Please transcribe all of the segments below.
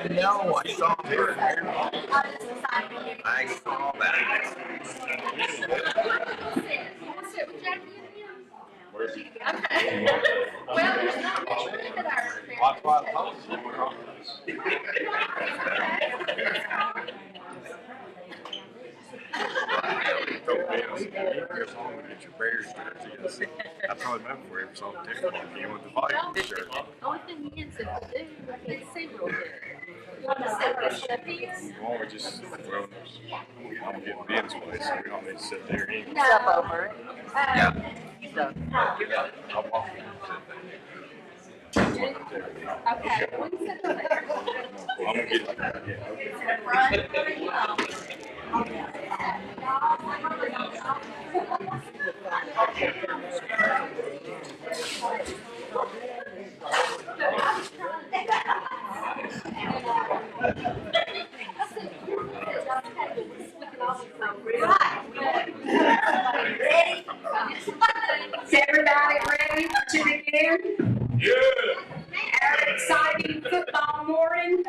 No, I saw her. I saw that. Well, there's not much room at our I probably met for every song too. You want the volume? Sure. only thing he ends up to do, he can see real good. You want to say what stuff is? Well, we just, well, I'm getting Ben's place, so we don't need to sit there anyway. Step over it. Yeah. So, I'll walk in and sit there. okay, we can sit there. I'm gonna get it. Yeah, okay. To the front. Is everybody ready to begin? Yeah. Our exciting football morning.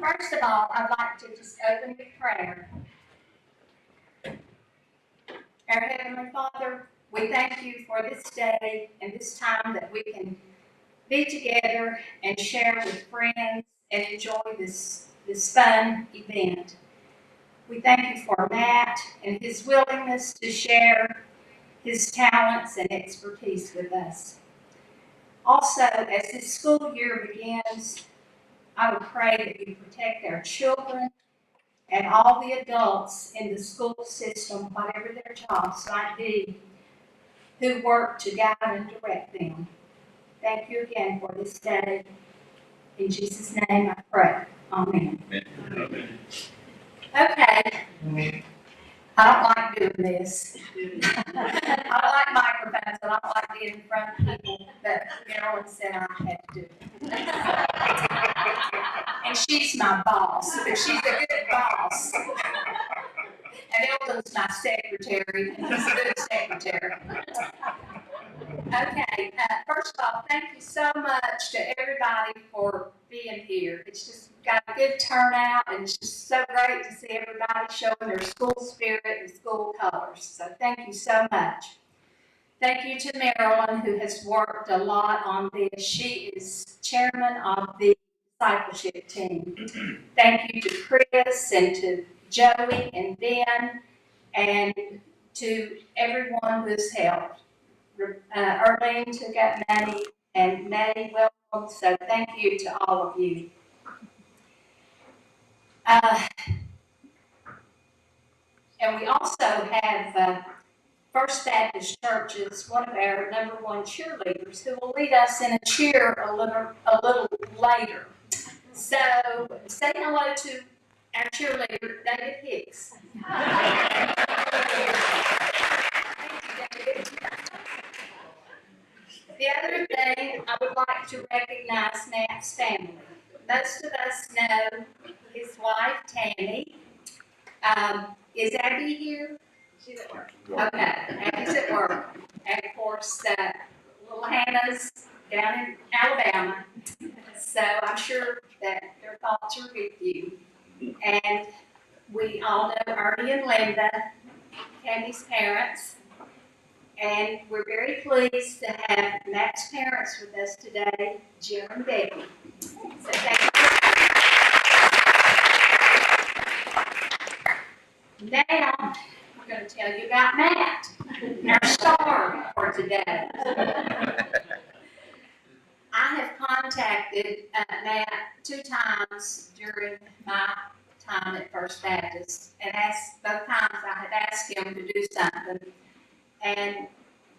First of all, I'd like to just open with prayer. Our Heavenly Father, we thank you for this day and this time that we can be together and share with friends and enjoy this fun event. We thank you for Matt and his willingness to share his talents and expertise with us. Also, as this school year begins, I would pray that you protect our children and all the adults in the school system, whatever their jobs might be, who work to guide and direct them. Thank you again for this day. In Jesus' name I pray. Amen. Amen. Okay. I don't like doing this. I don't like microphones. I don't like being in front of people, but Marilyn said I had to do it. And she's my boss, but she's a good boss. And Elton's my secretary, and he's a good secretary. Okay, first of all, thank you so much to everybody for being here. It's just got a good turnout, and it's just so great to see everybody showing their school spirit and school colors. So thank you so much. Thank you to Marilyn, who has worked a lot on this. She is chairman of the discipleship team. Thank you to Chris and to Joey and Ben and to everyone who's helped. Arlene took up Maddie, and Maddie, welcome. So thank you to all of you. And we also have First Baptist Church is one of our #1 cheerleaders who will lead us in a cheer a little later. So say hello to our cheerleader, David Hicks. The other thing, I would like to recognize Matt's family. Most of us know his wife, Tammy. Is Abby here? She's at work. Okay, Annie's at work. And of course, little Hannah's down in Alabama. So I'm sure that their thoughts are with you. And we all know Ernie and Linda, Candy's parents. And we're very pleased to have Matt's parents with us today, Jim and Becky. So thank you. Now, we're going to tell you about Matt, our star for today. I have contacted Matt 2 times during my time at First Baptist, and both times I have asked him to do something, and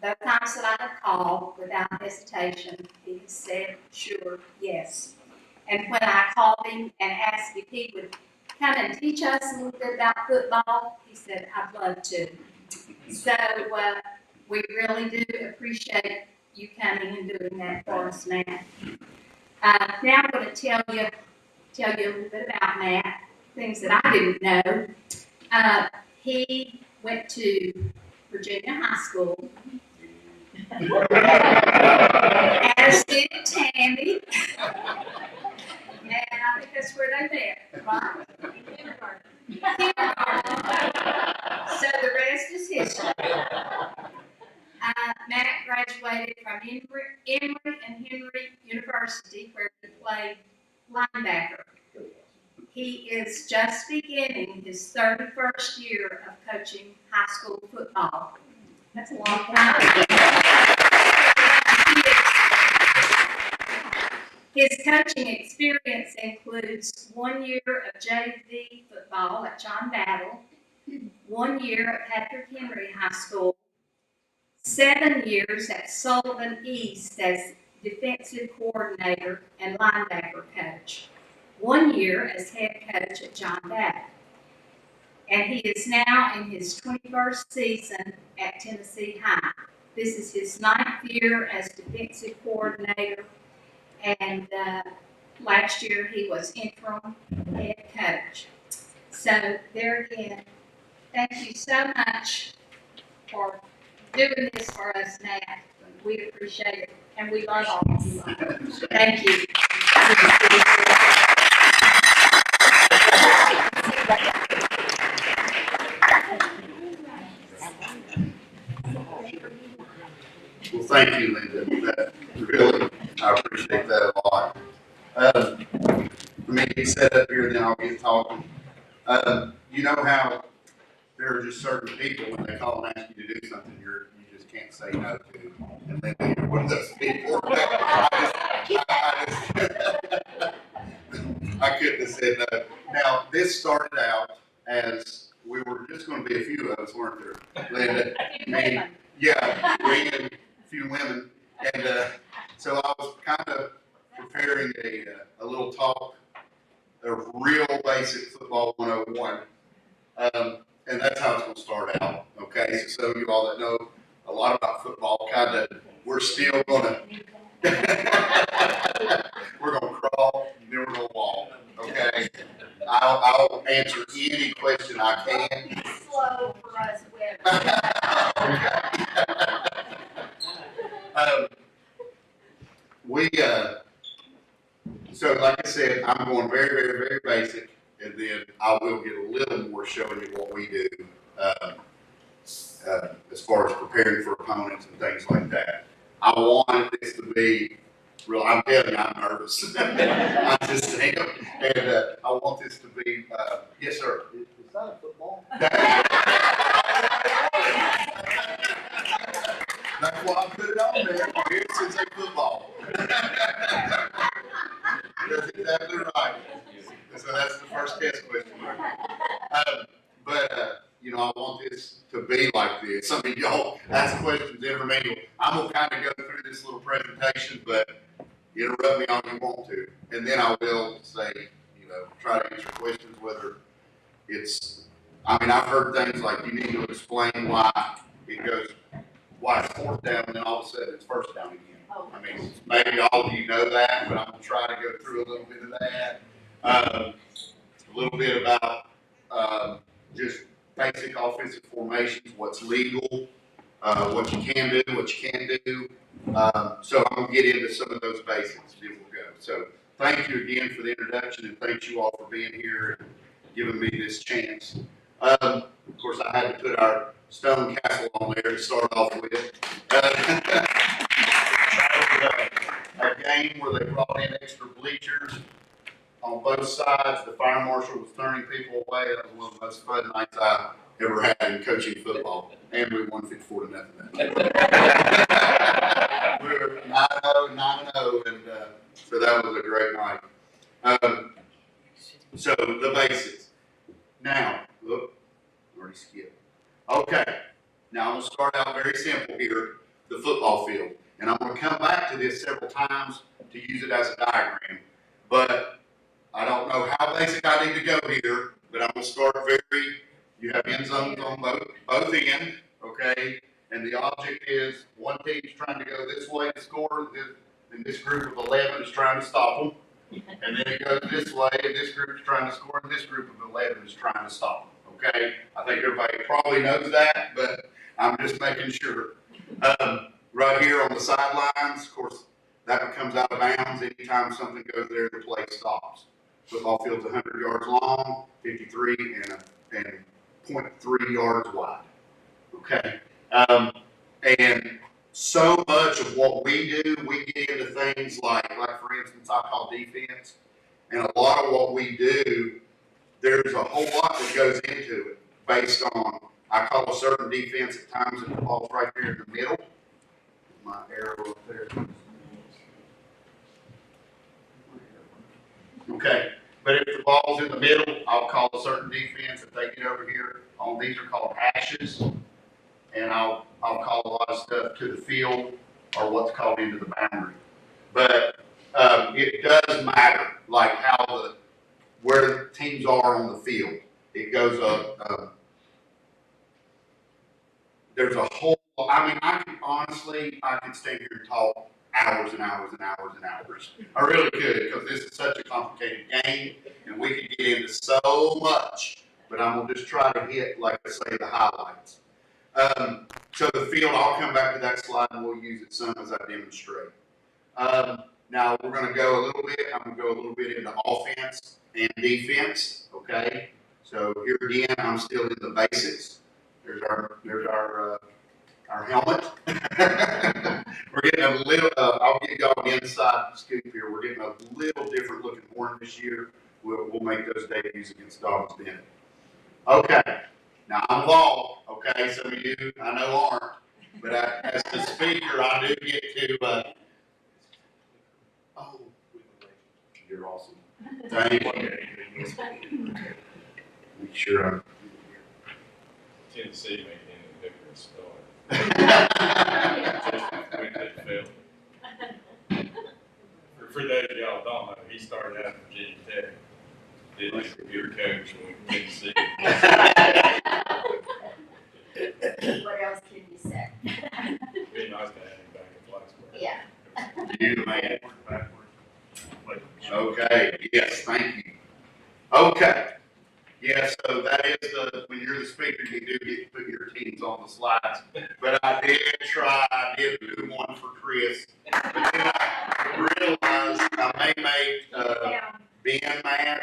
both times that I have called without hesitation, he has said, sure, yes. And when I called him and asked if he would come and teach us a little bit about football, he said, I'd love to. So we really do appreciate you coming and doing that for us, Matt. Now I'm going to tell you a little bit about Matt, things that I didn't know. He went to Virginia High School, as did Tammy, and I think that's where they met, right? Kindergarten. So the rest is history. Matt graduated from Emory and Henry University, where he played linebacker. He is just beginning his 31st year of coaching high school football. That's a long time. His coaching experience includes 1 year of JV football at John Battle, 1 year at Patrick Henry High School, 7 years at Sullivan East as defensive coordinator and linebacker coach, 1 year as head coach at John Battle. And he is now in his 21st season at Tennessee High. This is his 9th year as defensive coordinator, and last year he was interim head coach. So there again, thank you so much for doing this for us, Matt. We appreciate it, and we love all of you. Thank you. Well, thank you, Linda. Really, I appreciate that a lot. For me to set up here, then I'll get talking. You know how there are just certain people, when they call and ask you to do something, you just can't say no to. And Linda, you're one of those people. I couldn't have said no. Now, this started out as we were just going to be a few of us, weren't there? Linda, me, yeah, we and a few women. And so I was kind of preparing a little talk of real basic football 101. And that's how it's going to start out. Okay, so some of you all that know a lot about football, kind of, we're still going to, we're going to crawl, then we're going to walk. Okay, I'll answer any question I can. Slow for us women. So like I said, I'm going very, very, very basic, and then I will get a little more showing you what we do as far as preparing for opponents and things like that. I want this to be real. I'm telling you, I'm nervous. I just am, and I want this to be. Yes, sir. Is that a football? That's why I put it on there. It's a football. That's exactly right. So that's the first test question. You know, I want this to be like this. Some of y'all ask questions intermingle. I'm going to kind of go through this little presentation, but interrupt me all you want to. And then I will say, you know, try to answer questions, whether it's, I mean, I've heard things like you need to explain why it goes, why it's 4th down, and then all of a sudden it's 1st down again. I mean, maybe all of you know that, but I'm going to try to go through a little bit of that. A little bit about just basic offensive formations, what's legal, what you can do, what you can't do. So I'm gonna get into some of those basics, then we'll go. So thank you again for the introduction, and thank you all for being here and giving me this chance. Of course, I had to put our stone castle on there to start off with. A game where they brought in extra bleachers on both sides. The fire marshal was turning people away. That was one of the most fun nights I ever had in coaching football. And we won 54-0. We were 9-0, and so that was a great night. So the basics. Now, look, already skipped. Okay, now I'm going to start out very simple here, the football field. And I'm going to come back to this several times to use it as a diagram. But I don't know how basic I need to go here, but I'm going to start you have end zones on both ends, okay? And the object is one team's trying to go this way to score, and this group of 11 is trying to stop them. And then it goes this way, and this group is trying to score, and this group of 11 is trying to stop them, okay? I think everybody probably knows that, but I'm just making sure. Right here on the sidelines, of course, that comes out of bounds anytime something goes there, the play stops. Football field's 100 yards long, 53, and 0.3 yards wide. Okay. And so much of what we do, we get into things like for instance, I call defense. And a lot of what we do, there's a whole lot that goes into it based on, I call a certain defense at times, and the ball's right there in the middle. My arrow up there. Okay, but if the ball's in the middle, I'll call a certain defense. If they get over here, all these are called hashes, and I'll call a lot of stuff to the field or what's called into the boundary. But it does matter, like where the teams are on the field. It goes up. There's a whole. I mean, I could stand here and talk hours and hours and hours and hours. I really could, because this is such a complicated game, and we could get into so much. But I'm gonna just try to hit, like I say, the highlights. So the field, I'll come back to that slide, and we'll use it some as I demonstrate. Now we're gonna go a little bit. I'm gonna go a little bit into offense and defense. Okay. So here again, I'm still in the basics. There's our helmet. We're getting a little, I'll give y'all an inside scoop here. We're getting a little different looking horn this year. We'll make those debuts against Dogs Den. Okay, now I'm Vol, okay, some of you I know aren't, but as the speaker, I do get to, oh, you're awesome. Thank you. Make sure I'm. Tennessee made him a different start. When they failed. For those of y'all don't know, he started out at Virginia Tech. Did his computer coach when Tennessee. What else can you say? It'd be nice to have him back in Blacksburg. Yeah. You the man. Okay, yes, thank you. Okay. Yeah, so that is when you're the speaker, you do get to put your teams on the slides. But I did do one for Chris. But then I realized I may make Ben mad.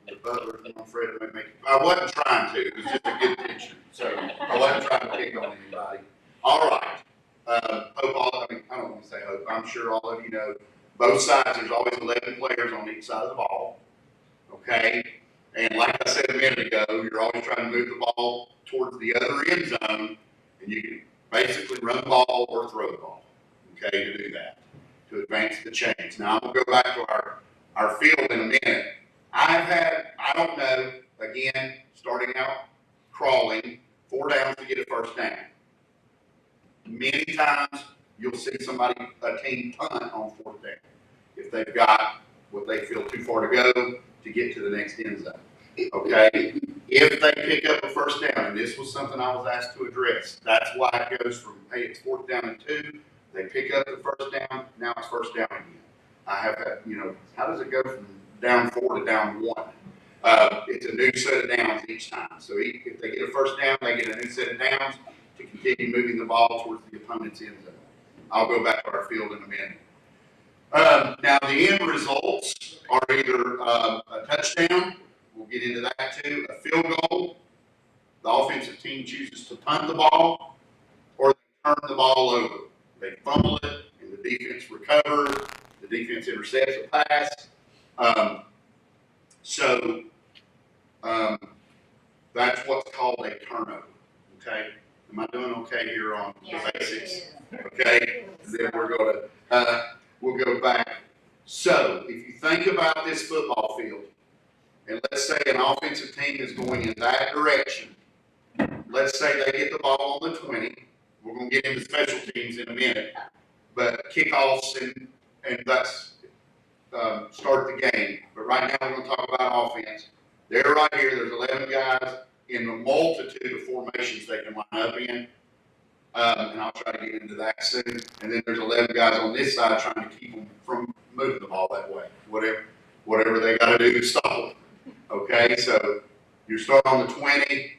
The butler, I'm afraid I may make it. I wasn't trying to, it was just a good picture. So I wasn't trying to pick on anybody. All right. I don't want to say hope, I'm sure all of you know, both sides, there's always 11 players on each side of the ball. Okay? And like I said a minute ago, you're always trying to move the ball towards the other end zone, and you can basically run the ball or throw the ball, okay, to do that, to advance the chains. Now, I'm going to go back to our field in a minute. I don't know, again, starting out crawling, 4 downs to get a first down. Many times, you'll see a team punt on 4th down if they've got what they feel too far to go to get to the next end zone. Okay? If they pick up a first down, and this was something I was asked to address, that's why it goes from, hey, it's 4th down and 2, they pick up the first down, now it's first down again. I have had, how does it go from down 4 to down 1? It's a new set of downs each time. So if they get a first down, they get a new set of downs to continue moving the ball towards the opponent's end zone. I'll go back to our field in a minute. Now, the end results are either a touchdown, we'll get into that too, a field goal, the offensive team chooses to punt the ball, or they turn the ball over. They fumble it, and the defense recovers, the defense intercepts a pass. That's what's called a turnover, okay? Am I doing okay here on the basics? Okay, then we'll go back. So, if you think about this football field, and let's say an offensive team is going in that direction, let's say they get the ball on the 20, we're going to get into special teams in a minute, but kickoffs and that's start the game. But right now we're going to talk about offense. They're right here, there's 11 guys in the multitude of formations they can line up in. And I'll try to get into that soon. And then there's 11 guys on this side trying to keep them from moving the ball that way. Whatever they got to do to stop them. Okay, so you start on the 20.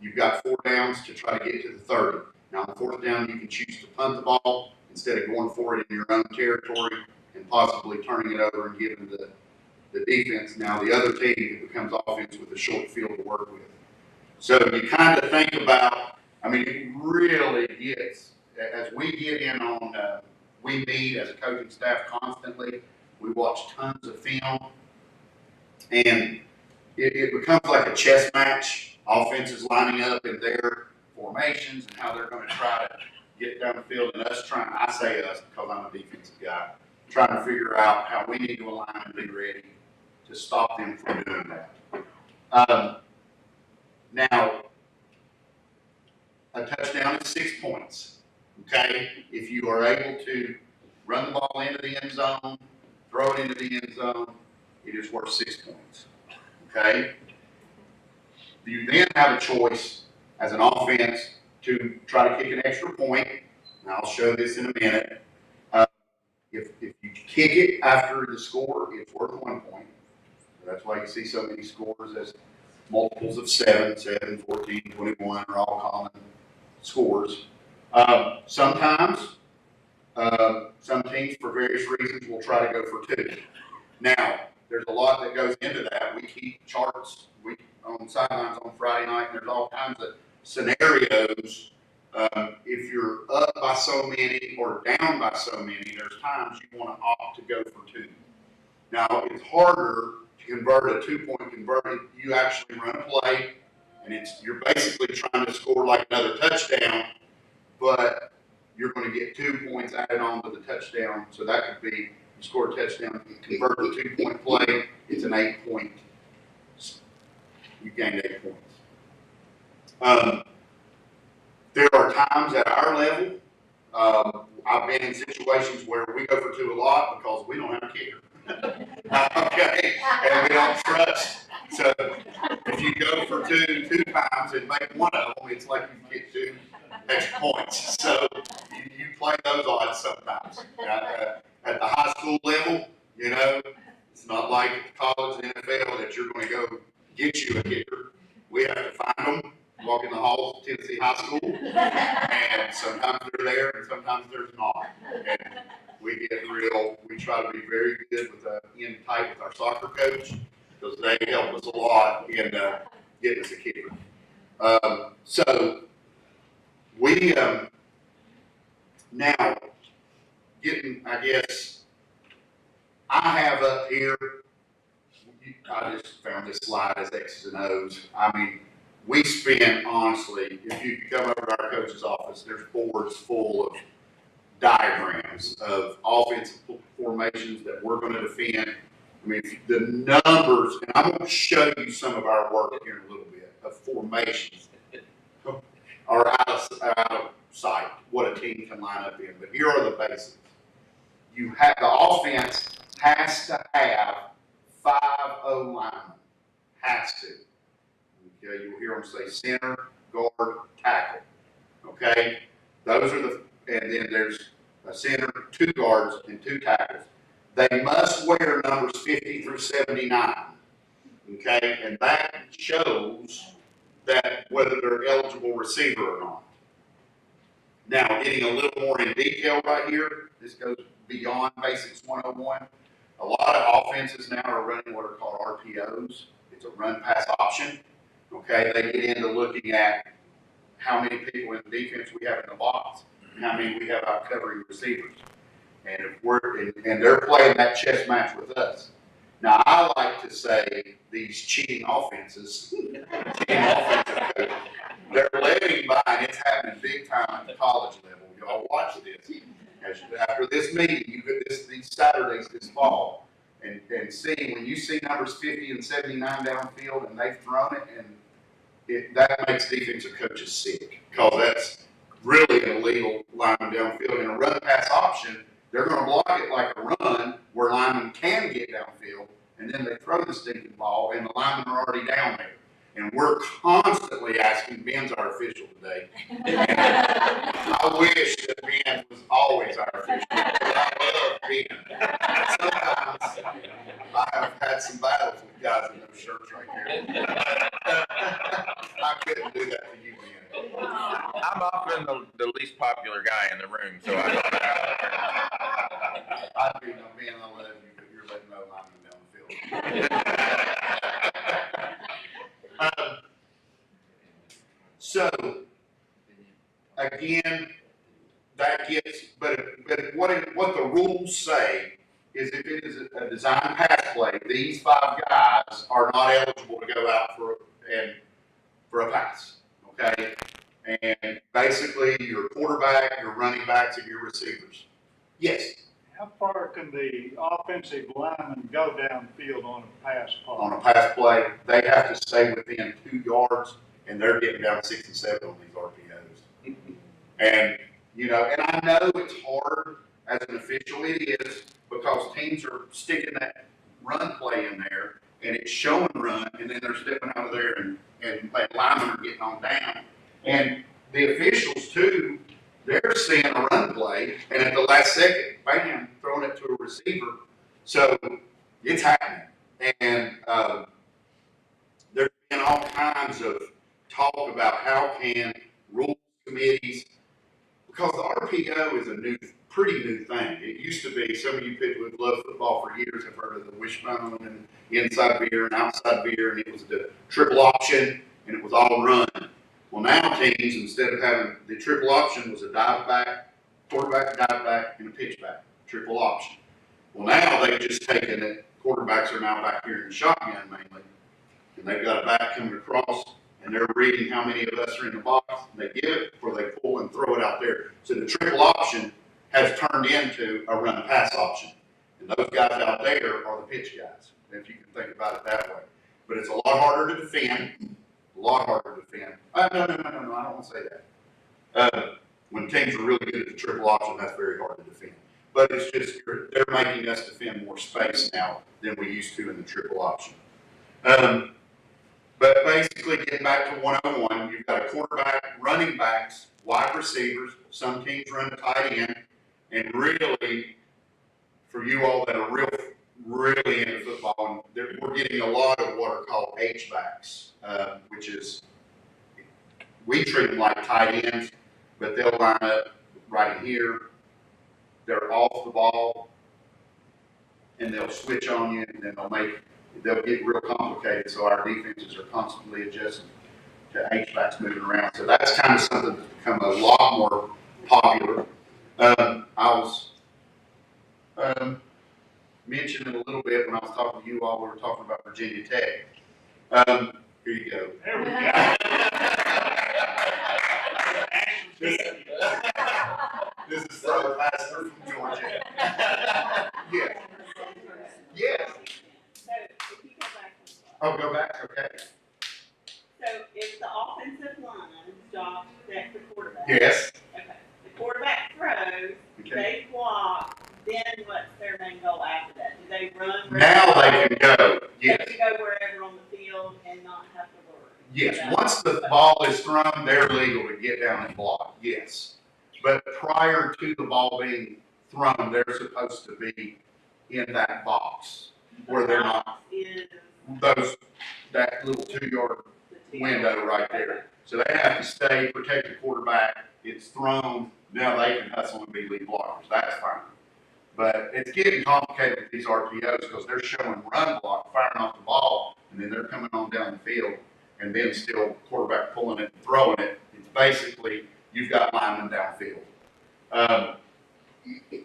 You've got 4 downs to try to get to the 30. Now, on the 4th down, you can choose to punt the ball instead of going for it in your own territory and possibly turning it over and giving the defense. Now, the other team, it becomes offense with a short field to work with. So you kind of think about, I mean, it really gets, as we get in on, we meet as a coaching staff constantly, we watch tons of film, and it becomes like a chess match. Offenses lining up in their formations and how they're going to try to get down the field, and I say us because I'm a defensive guy, trying to figure out how we need to align and be ready to stop them from doing that. Now, a touchdown is 6 points, okay? If you are able to run the ball into the end zone, throw it into the end zone, it is worth 6 points, okay? You then have a choice as an offense to try to kick an extra point, and I'll show this in a minute. If you kick it after the score, it's worth 1 point. So that's why you see so many scores as multiples of 7, 14, 21 are all common scores. Sometimes, some teams, for various reasons, will try to go for 2. Now, there's a lot that goes into that. We keep charts on sidelines on Friday night, and there's all kinds of scenarios. If you're up by so many or down by so many, there's times you want to opt to go for 2. Now, it's harder to convert a 2-point conversion. You actually run a play, and you're basically trying to score like another touchdown, but you're going to get 2 points added on to the touchdown. So that could be, you score a touchdown, you convert the 2-point play, it's an 8-point. You gained 8 points. There are times at our level, I've been in situations where we go for 2 a lot because we don't have a kicker. Okay, and we don't trust. So if you go for 2 times and make one of them, it's like you get 2 extra points. So you play those odds sometimes. At the high school level, it's not like college and NFL that you're going to go get you a kicker. We have to find them, walk in the halls of Tennessee High School, and sometimes they're there and sometimes there's not. And we try to be very good in tight with our soccer coach because they help us a lot in getting us a kicker. So we now getting, I guess, I have up here, I just found this slide as X's and O's. I mean, we spend, honestly, if you come over to our coach's office, there's boards full of diagrams of offensive formations that we're going to defend. I mean, the numbers, and I'm going to show you some of our work here in a little bit, of formations are out of sight, what a team can line up in. But here are the basics. The offense has to have 5 O-linemen. Has to. Okay, you'll hear them say center, guard, tackle. Okay? Those are and then there's a center, 2 guards, and 2 tackles. They must wear numbers 50 through 79. Okay, and that shows that whether they're eligible receiver or not. Now, getting a little more in detail right here, this goes beyond Basics 101. A lot of offenses now are running what are called RPOs. It's a run pass option. Okay, they get into looking at how many people in the defense we have in the box, and how many we have out covering receivers. And if and they're playing that chess match with us. Now, I like to say these cheating offenses, they're letting by, and it's happening big time at the college level. Y'all watch this. After this meeting, you get these Saturdays this fall, and see when you see numbers 50 and 79 downfield, and they've thrown it, and that makes defensive coaches sick, because that's really an illegal lineman downfield. In a run pass option, they're going to block it like a run, where linemen can get downfield, and then they throw the stinking ball, and the linemen are already down there. And we're constantly asking, Ben's our official today. I wish that Ben was always our official. I love Ben. Sometimes I have had some battles with guys in those shirts right there. I couldn't do that to you, Ben. I'm often the least popular guy in the room, so I don't I do know, Ben, I love you, but you're letting no linemen down the field. So, again, that gets, but what the rules say is if it is a design pass play, these 5 guys are not eligible to go out for a pass, okay? And basically, your quarterback, your running backs, and your receivers. Yes? How far can the offensive lineman go downfield on a pass play? On a pass play, they have to stay within 2 yards, and they're getting down 6 and 7 on these RPOs. And, and I know it's hard as an official, it is, because teams are sticking that run play in there, and it's showing run, and then they're stepping out of there, and linemen are getting on down. And the officials, too, they're seeing a run play, and at the last second, bam, throwing it to a receiver. So it's happening. And there's been all kinds of talk about how can rules committees, because the RPO is a pretty new thing. It used to be, some of you people who've loved football for years have heard of the wishbone and inside veer and outside veer, and it was the triple option, and it was all run. Well, now teams, instead of having the triple option, was a dive back, quarterback, dive back, and a pitch back, triple option. Well, now they've just taken it. Quarterbacks are now back here in the shotgun mainly, and they've got a back coming across, and they're reading how many of us are in the box. And they give it before they pull and throw it out there. So the triple option has turned into a run pass option, and those guys out there are the pitch guys, if you can think about it that way. But it's a lot harder to defend. A lot harder to defend. No, I don't want to say that. When teams are really good at the triple option, that's very hard to defend. But it's just, they're making us defend more space now than we used to in the triple option. But basically, getting back to 101, you've got a quarterback, running backs, wide receivers. Some teams run a tight end. And really, for you all that are really into football, we're getting a lot of what are called H-backs, which is, we treat them like tight ends, but they'll line up right in here. They're off the ball, and they'll switch on you, and then they'll get real complicated. So our defenses are constantly adjusting to H-backs moving around. So that's kind of something that's become a lot more popular. I was mentioning a little bit when I was talking to you all. We were talking about Virginia Tech. Here you go. There we go. This is from a pastor from Georgia. Yeah. Yeah. So if you go back one slide. Oh, go back. Okay. So if the offensive line stops at the quarterback. Yes. Okay. The quarterback throws, Okay. they block, then what's their main goal after that? Do they run? Now they can go. Yes. They can go wherever on the field and not have to worry. Yes. about Once the ball is thrown, they're legal to get down and block. Yes. But prior to the ball being thrown, they're supposed to be in that box where they're not. Is that little 2-yard window right there. So they have to stay, protect the quarterback. It's thrown. Now they can hustle and be lead blockers. That's fine. But it's getting complicated with these RPOs because they're showing run block, firing off the ball, and then they're coming on down the field, and then still quarterback pulling it and throwing it. It's basically you've got linemen downfield.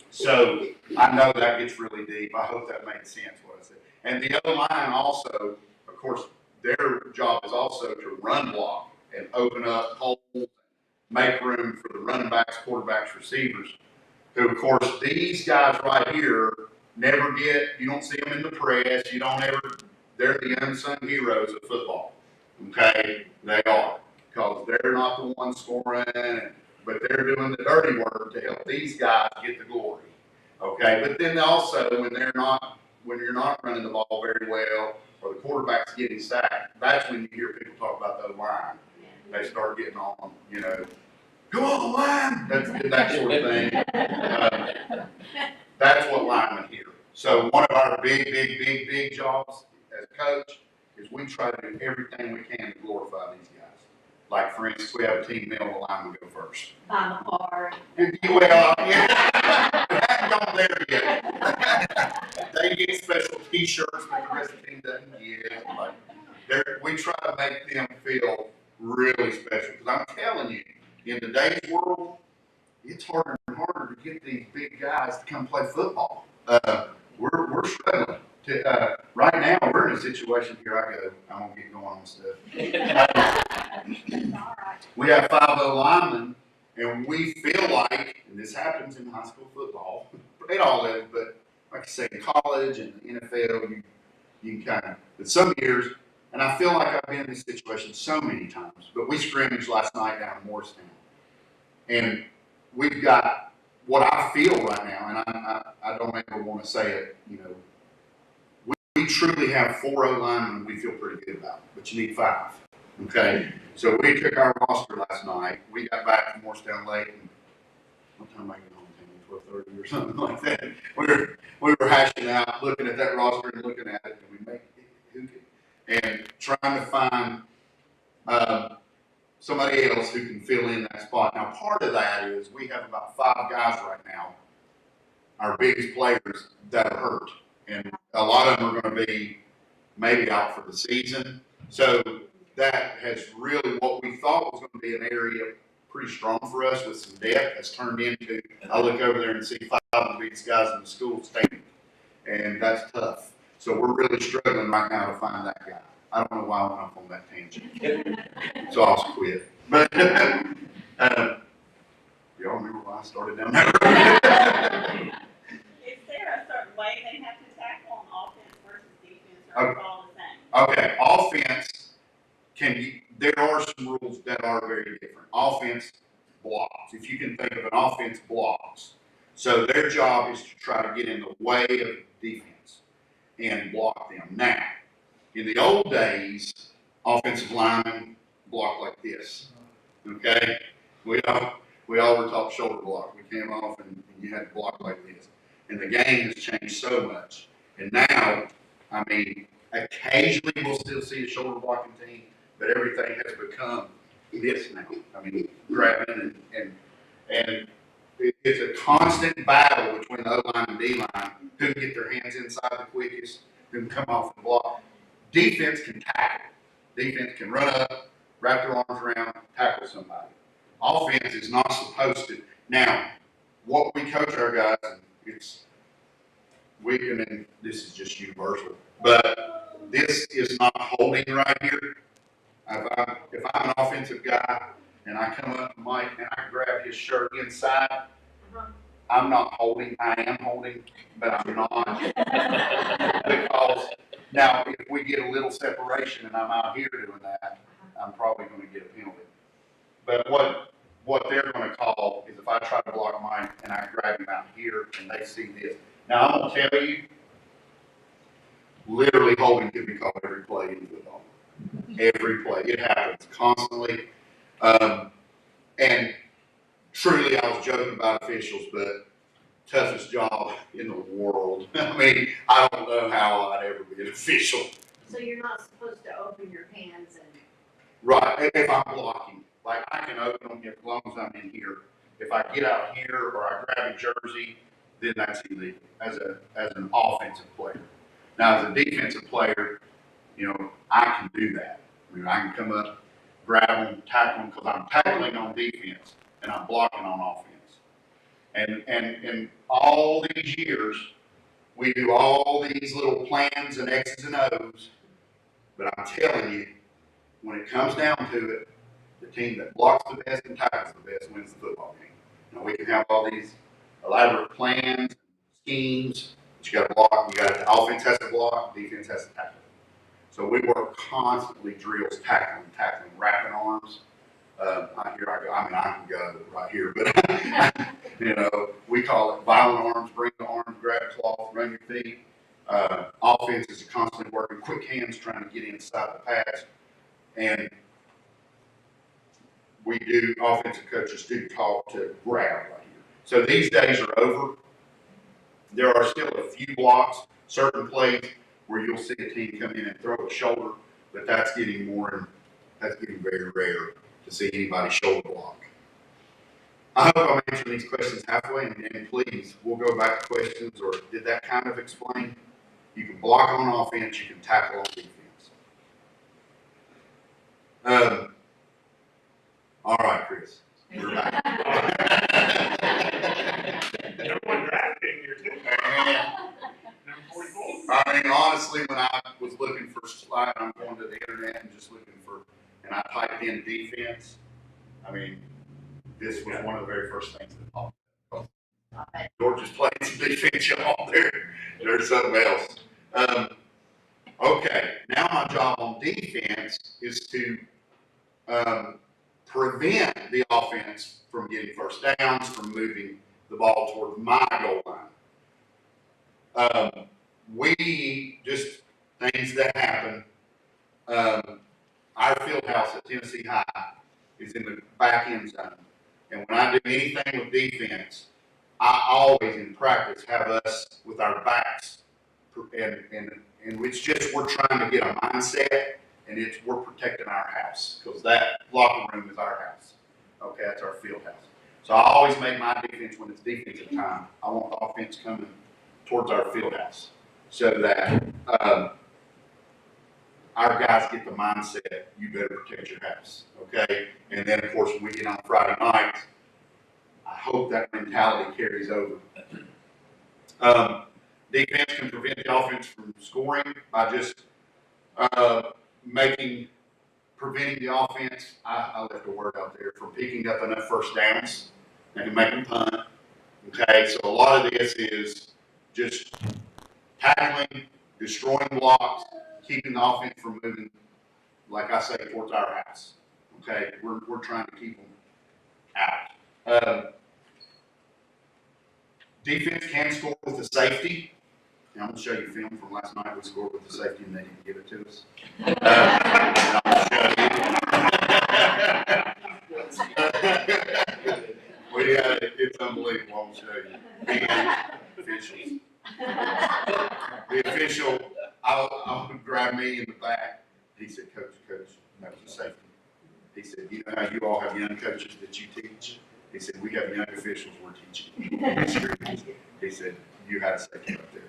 So I know that gets really deep. I hope that made sense what I said. And the other line also, of course, their job is also to run block and open up holes, make room for the running backs, quarterbacks, receivers. Who, of course, these guys right here never you don't see them in the press. They're the unsung heroes of football. Okay? They are. Because they're not the ones scoring, but they're doing the dirty work to help these guys get the glory. Okay? But then also, when you're not running the ball very well, or the quarterback's getting sacked, that's when you hear people talk about the line. They start getting on, go on the line, that sort of thing. That's what linemen hear. So one of our big jobs as a coach is we try to do everything we can to glorify these guys. Like, for instance, we have a team meal, the linemen go first. Buy the card. Well, yeah, we haven't gone there yet. They get special T-shirts that the rest of the team doesn't get. We try to make them feel really special. Because I'm telling you, in today's world, it's harder and harder to get these big guys to come play football. We're struggling. Right now, we're in a situation. Here I go. I'm gonna get going on stuff. We have 5 linemen, and we feel like, and this happens in high school football. It all is, but like I say, in college and the NFL, you kind of. But some years, and I feel like I've been in this situation so many times. But we scrimmaged last night down in Morristown. And we've got what I feel right now, and I don't ever want to say it, we truly have 4 linemen we feel pretty good about, but you need 5. Okay? So we took our roster last night. We got back from Morristown Lake, and what time am I getting home? 12:30 or something like that. We were hashing out, looking at that roster and looking at it, and we make it, and trying to find somebody else who can fill in that spot. Now, part of that is we have about 5 guys right now, our biggest players, that are hurt. And a lot of them are going to be maybe out for the season. So that has really, what we thought was going to be an area pretty strong for us with some depth has turned into, I look over there and see 5 of the biggest guys in the school standing. And that's tough. So we're really struggling right now to find that guy. I don't know why I went off on that tangent. So I'll quit. But y'all remember why I started down there? Is there a certain way they have to tackle on offense versus defense, or is it all the same? Okay, offense there are some rules that are very different. Offense blocks. If you can think of an offense blocks. So their job is to try to get in the way of defense and block them. Now, in the old days, offensive linemen blocked like this. Okay? We all were taught shoulder block. We came off and you had to block like this. And the game has changed so much. And now, I mean, occasionally we'll still see a shoulder blocking team, but everything has become this now. I mean, grabbing and it's a constant battle between the O-line and D-line. Who can get their hands inside the quickest, who can come off and block. Defense can tackle. Defense can run up, wrap their arms around, tackle somebody. Offense is not supposed to. Now, what we coach our guys, and this is just universal, but this is not holding right here. If I'm an offensive guy and I come up to Mike and I grab his shirt inside, I'm not holding. I am holding, but I'm not. Because now, if we get a little separation and I'm out here doing that, I'm probably going to get a penalty. But what they're going to call is if I try to block Mike and I grab him out here and they see this. Now, I'm going to tell you, literally holding can be called every play in football. Every play. It happens constantly. And truly, I was joking about officials, but toughest job in the world. I mean, I don't know how I'd ever be an official. So you're not supposed to open your hands and. Right, if I'm blocking, like I can open them as long as I'm in here. If I get out here or I grab a jersey, then that's illegal as an offensive player. Now, as a defensive player, you know, I can do that. I mean, I can come up, grab them, tackle them, because I'm tackling on defense and I'm blocking on offense. And all these years, we do all these little plans and X's and O's, but I'm telling you, when it comes down to it, the team that blocks the best and tackles the best wins the football game. Now, we can have all these elaborate plans, schemes, but you got to block. The offense has to block, defense has to tackle. So we work constantly drills, tackling, wrapping arms. I can go right here, but you know, we call it violent arms, bring the arms, grab the cloth, run your feet. Offense is constantly working quick hands, trying to get inside the pass, and offensive coaches do talk to grab right here. So these days are over. There are still a few blocks, certain plays where you'll see a team come in and throw a shoulder, but that's getting very rare to see anybody shoulder block. I hope I'm answering these questions halfway, and please, we'll go back to questions, or did that kind of explain? You can block on offense, you can tackle on defense. All right, Chris, we're back. Number one draft pick here too. Number 44. I mean, honestly, when I was looking for slide, I'm going to the internet and just looking for, and I typed in defense. I mean, this was one of the very first things that popped up. Georgia's playing some defense, y'all. There's something else. Okay, now my job on defense is to prevent the offense from getting first downs, from moving the ball towards my goal line. We just things that happen. Our field house at Tennessee High is in the back end zone, and when I do anything with defense, I always in practice have us with our backs, and it's just we're trying to get a mindset, and we're protecting our house because that locker room is our house. Okay, that's our field house. So I always make my defense when it's defensive time. I want the offense coming towards our field house so that our guys get the mindset, you better protect your house, okay? And then, of course, when we get on Friday nights, I hope that mentality carries over. Defense can prevent the offense from scoring by just preventing the offense, I left a word out there, from picking up enough first downs and making punt. Okay, so a lot of this is just tackling, destroying blocks, keeping the offense from moving, like I say, towards our house. Okay, we're trying to keep them out. Defense can score with the safety. And I'm going to show you film from last night. We scored with the safety and they didn't give it to us. And I'm going to show you. We had it. It's unbelievable. I'm going to show you. And officials. The official, I'll grab me in the back. He said, Coach, that was a safety. He said, you know how you all have young coaches that you teach? He said, we have young officials we're teaching. He said, you had a safety up there.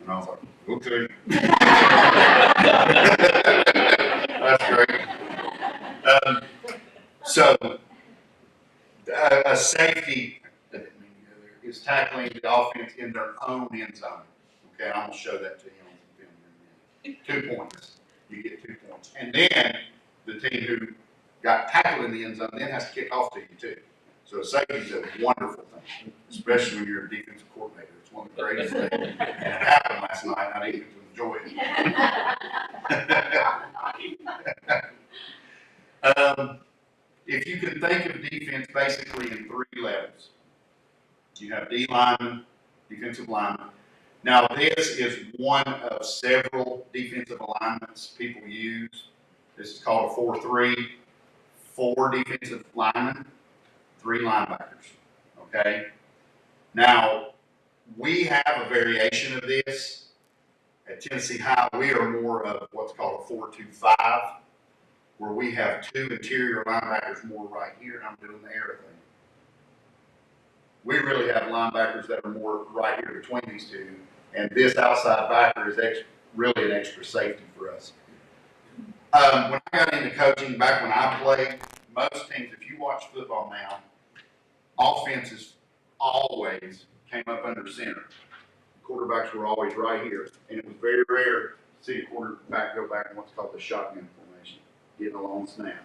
And I was like, okay. That's great. So, a safety is tackling the offense in their own end zone. Okay, I'm going to show that to you on the film in a minute. 2 points. You get 2 points. And then the team who got tackled in the end zone then has to kick off to you, too. So safety is a wonderful thing, especially when you're a defensive coordinator. It's one of the greatest things. And it happened last night, and I didn't get to enjoy it. If you can think of defense basically in 3 levels, you have D lineman, defensive lineman. Now, this is one of several defensive alignments people use. This is called a 4-3, 4 defensive linemen, 3 linebackers, okay? Now, we have a variation of this At Tennessee High, we are more of what's called a 4-2-5, where we have two interior linebackers more right here, and I'm doing the arrow thing. We really have linebackers that are more right here between these two, and this outside backer is really an extra safety for us. When I got into coaching, back when I played, most teams, if you watch football now, offenses always came up under center. Quarterbacks were always right here, and it was very rare to see a quarterback go back in what's called the shotgun formation, getting a long snap.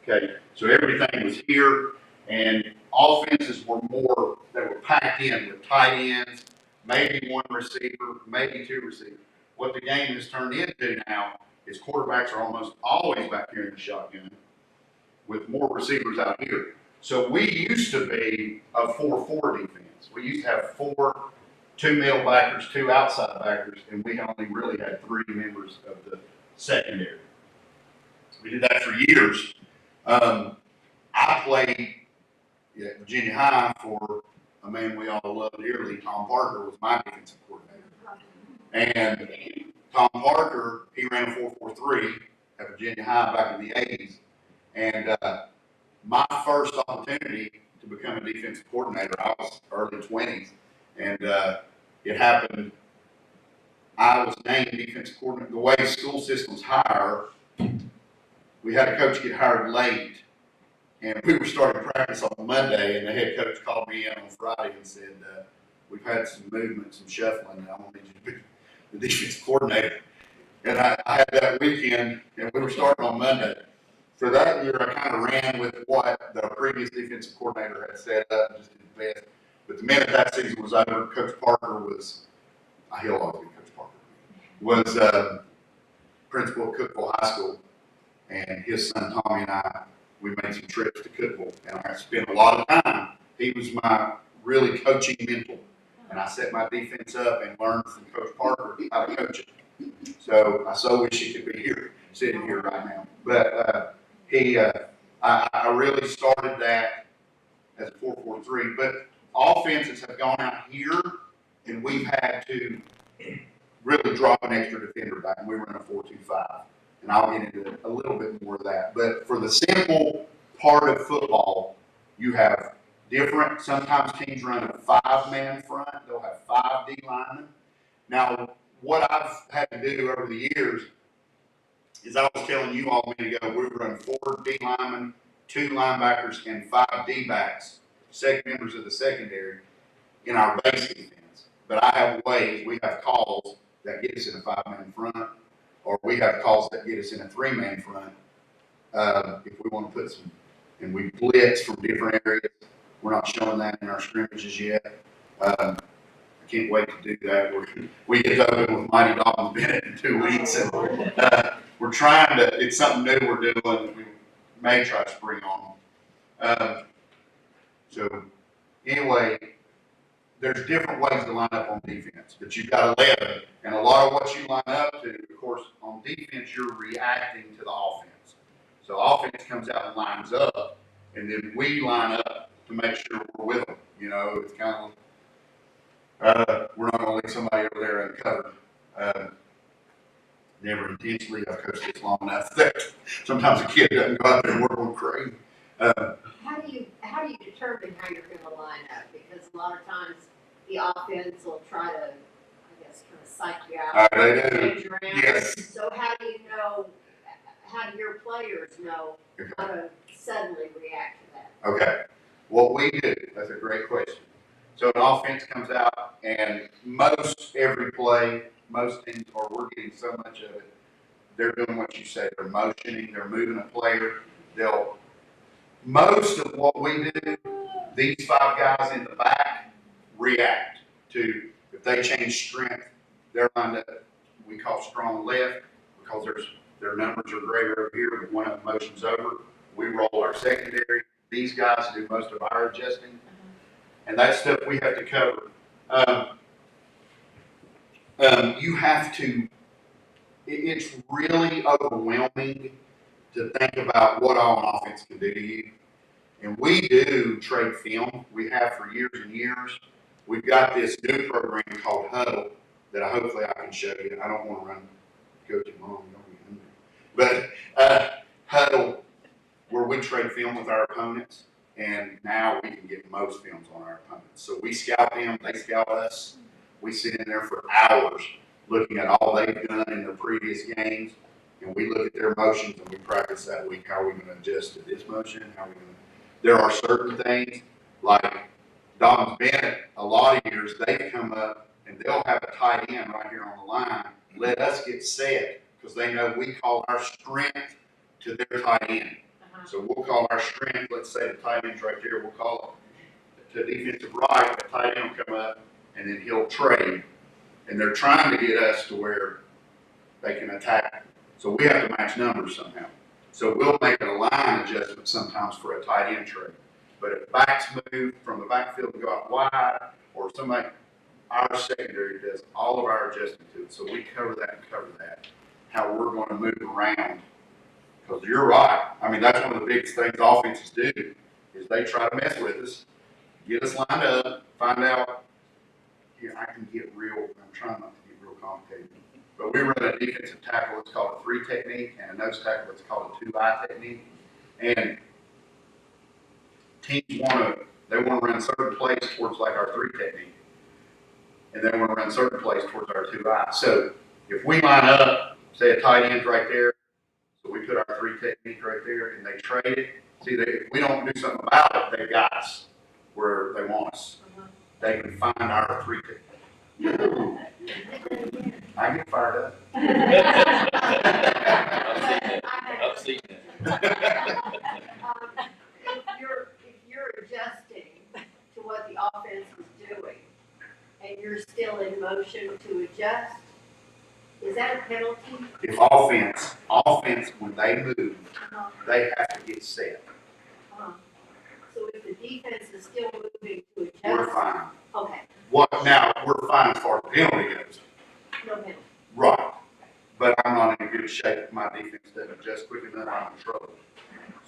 Okay, so everything was here, and offenses were more, they were packed in with tight ends, maybe one receiver, maybe two receivers. What the game has turned into now is quarterbacks are almost always back here in the shotgun with more receivers out here. So we used to be a 4-4 defense. We used to have two middle backers, two outside backers, and we only really had three members of the secondary. We did that for years. I played at Virginia High for a man we all love dearly. Tom Parker was my defensive coordinator. And Tom Parker, he ran a 4-4-3 at Virginia High back in the 80s. And my first opportunity to become a defensive coordinator, I was early 20s. And it happened, I was named defensive coordinator. The way school systems hire, we had a coach get hired late. And we were starting practice on Monday, and the head coach called me in on Friday and said, we've had some movement, some shuffling, and I want to need you to be the defensive coordinator. And I had that weekend, and we were starting on Monday. For that year, I kind of ran with what the previous defensive coordinator had set up and just did the best. But the minute that season was over, Coach Parker was, he'll always be Coach Parker, was principal of Cookville High School. And his son Tommy and I, we made some trips to Cookville, and I spent a lot of time. He was my really coaching mentor, and I set my defense up and learned from Coach Parker how to coach it. So I so wish he could be here, sitting here right now. But I really started that as a 4-4-3. But offenses have gone out here, and we've had to really drop an extra defender back, and we run a 4-2-5. And I'll get into a little bit more of that. But for the simple part of football, you have different, sometimes teams run a 5-man front. They'll have 5 D linemen. Now, what I've had to do over the years is I was telling you all a minute ago, we run 4 D linemen, 2 linebackers, and 5 D backs, second members of the secondary in our base defense. But I have ways, we have calls that get us in a 5-man front, or we have calls that get us in a 3-man front if we want to put some, and we blitz from different areas. We're not showing that in our scrimmages yet. I can't wait to do that. We get to open with Mighty Dolphins Bennett in 2 weeks, and we're trying to, it's something new we're doing that we may try to spring on. So anyway, there's different ways to line up on defense, but you've got 11, and a lot of what you line up to, of course, on defense, you're reacting to the offense. So offense comes out and lines up, and then we line up to make sure we're with them. You know, it's kind of, we're not going to leave somebody over there uncovered. Never intentionally. I've coached this long enough that sometimes a kid doesn't go out there and work on crazy. How do you determine how you're gonna line up? Because a lot of times the offense will try to, I guess, kind of psych you out. They do. Change around. Yes. So how do you know, how do your players know how to suddenly react to that? Okay. What we do, that's a great question. So an offense comes out, and most every play, most teams, or we're getting so much of it, they're doing what you say. They're motioning, they're moving a player. Most of what we do, these 5 guys in the back react to, if they change strength, they're lined up, we call strong left, because their numbers are greater over here, but one of the motions over, we roll our secondary. These guys do most of our adjusting, and that's stuff we have to cover. You have to, it's really overwhelming to think about what all an offense can do to you. And we do trade film. We have for years and years. We've got this new program called Huddle that hopefully I can show you. I don't want to go too long, don't be hungry. But huddle, where we trade film with our opponents, and now we can get most films on our opponents. So we scout them, they scout us. We sit in there for hours looking at all they've done in their previous games, and we look at their motions and we practice that week. How are we going to adjust to this motion? How are we going to? There are certain things like Don's Bennett. A lot of years they've come up and they'll have a tight end right here on the line. Let us get set because they know we call our strength to their tight end. So we'll call our strength. Let's say the tight end's right there. We'll call it to defensive right. The tight end will come up and then he'll trade. And they're trying to get us to where they can attack. So we have to match numbers somehow. So we'll make a line adjustment sometimes for a tight end trade. But if backs move from the backfield and go out wide, or somebody, our secondary does all of our adjustment to it. So we cover that and cover that. How we're going to move around. Because you're right. I mean, that's one of the biggest things offenses do is they try to mess with us, get us lined up, find out. Here, I can get real. I'm trying not to get real complicated. But we run a defensive tackle. It's called a 3 technique, and a nose tackle. It's called a 2-eye technique. And teams want to run certain plays towards like our 3 technique, and they want to run certain plays towards our 2-eye. So if we line up, say a tight end's right there, so we put our 3 technique right there, and they trade it. See, if we don't do something about it, they got us where they want us. They can find our 3 technique. I get fired up. I've seen it. If you're adjusting to what the offense is doing, and you're still in motion to adjust, is that a penalty? If offense, when they move, they have to get set. So if the defense is still moving to adjust? We're fine. Okay, Now, we're fine as far as penalty goes. no penalty. Right. But I'm not in good shape if my defense doesn't adjust quick enough, I'm in trouble.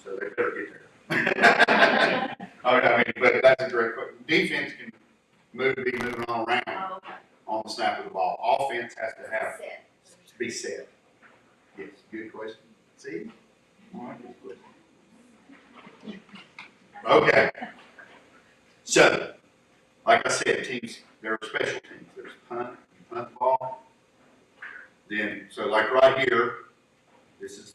So they better get there. I mean, but that's a great question. Defense can be moving all around Okay. on the snap of the ball. Offense has to have Set. be set. Yes, good question. See? I like this question. Okay. So, like I said, teams, there are special teams. There's punt, you punt the ball. Then, so like right here, this is,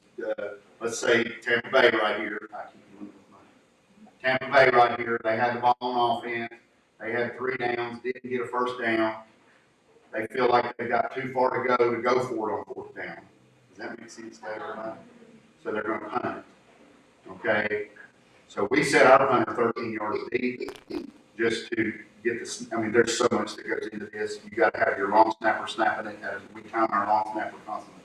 let's say Tampa Bay right here. I keep doing this with Tampa Bay right here. They had the ball on offense. They had 3 downs, didn't get a first down. They feel like they got too far to go for it on 4th down. Does that make sense to everybody? So they're going to punt it. Okay? So we set our punter 13 yards deep just to get this. I mean, there's so much that goes into this. You got to have your long snapper snapping it. We count our long snapper constantly.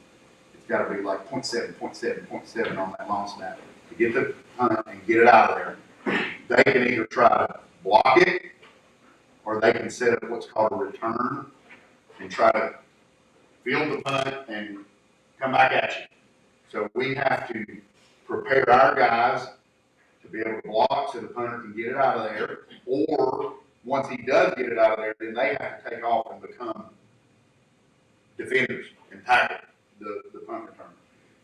It's got to be like 0.7, 0.7, 0.7 on that long snap to get the punt and get it out of there. They can either try to block it or they can set up what's called a return and try to field the punt and come back at you. So we have to prepare our guys to be able to block so the punter can get it out of there. Or once he does get it out of there, then they have to take off and become defenders and tackle the punt return.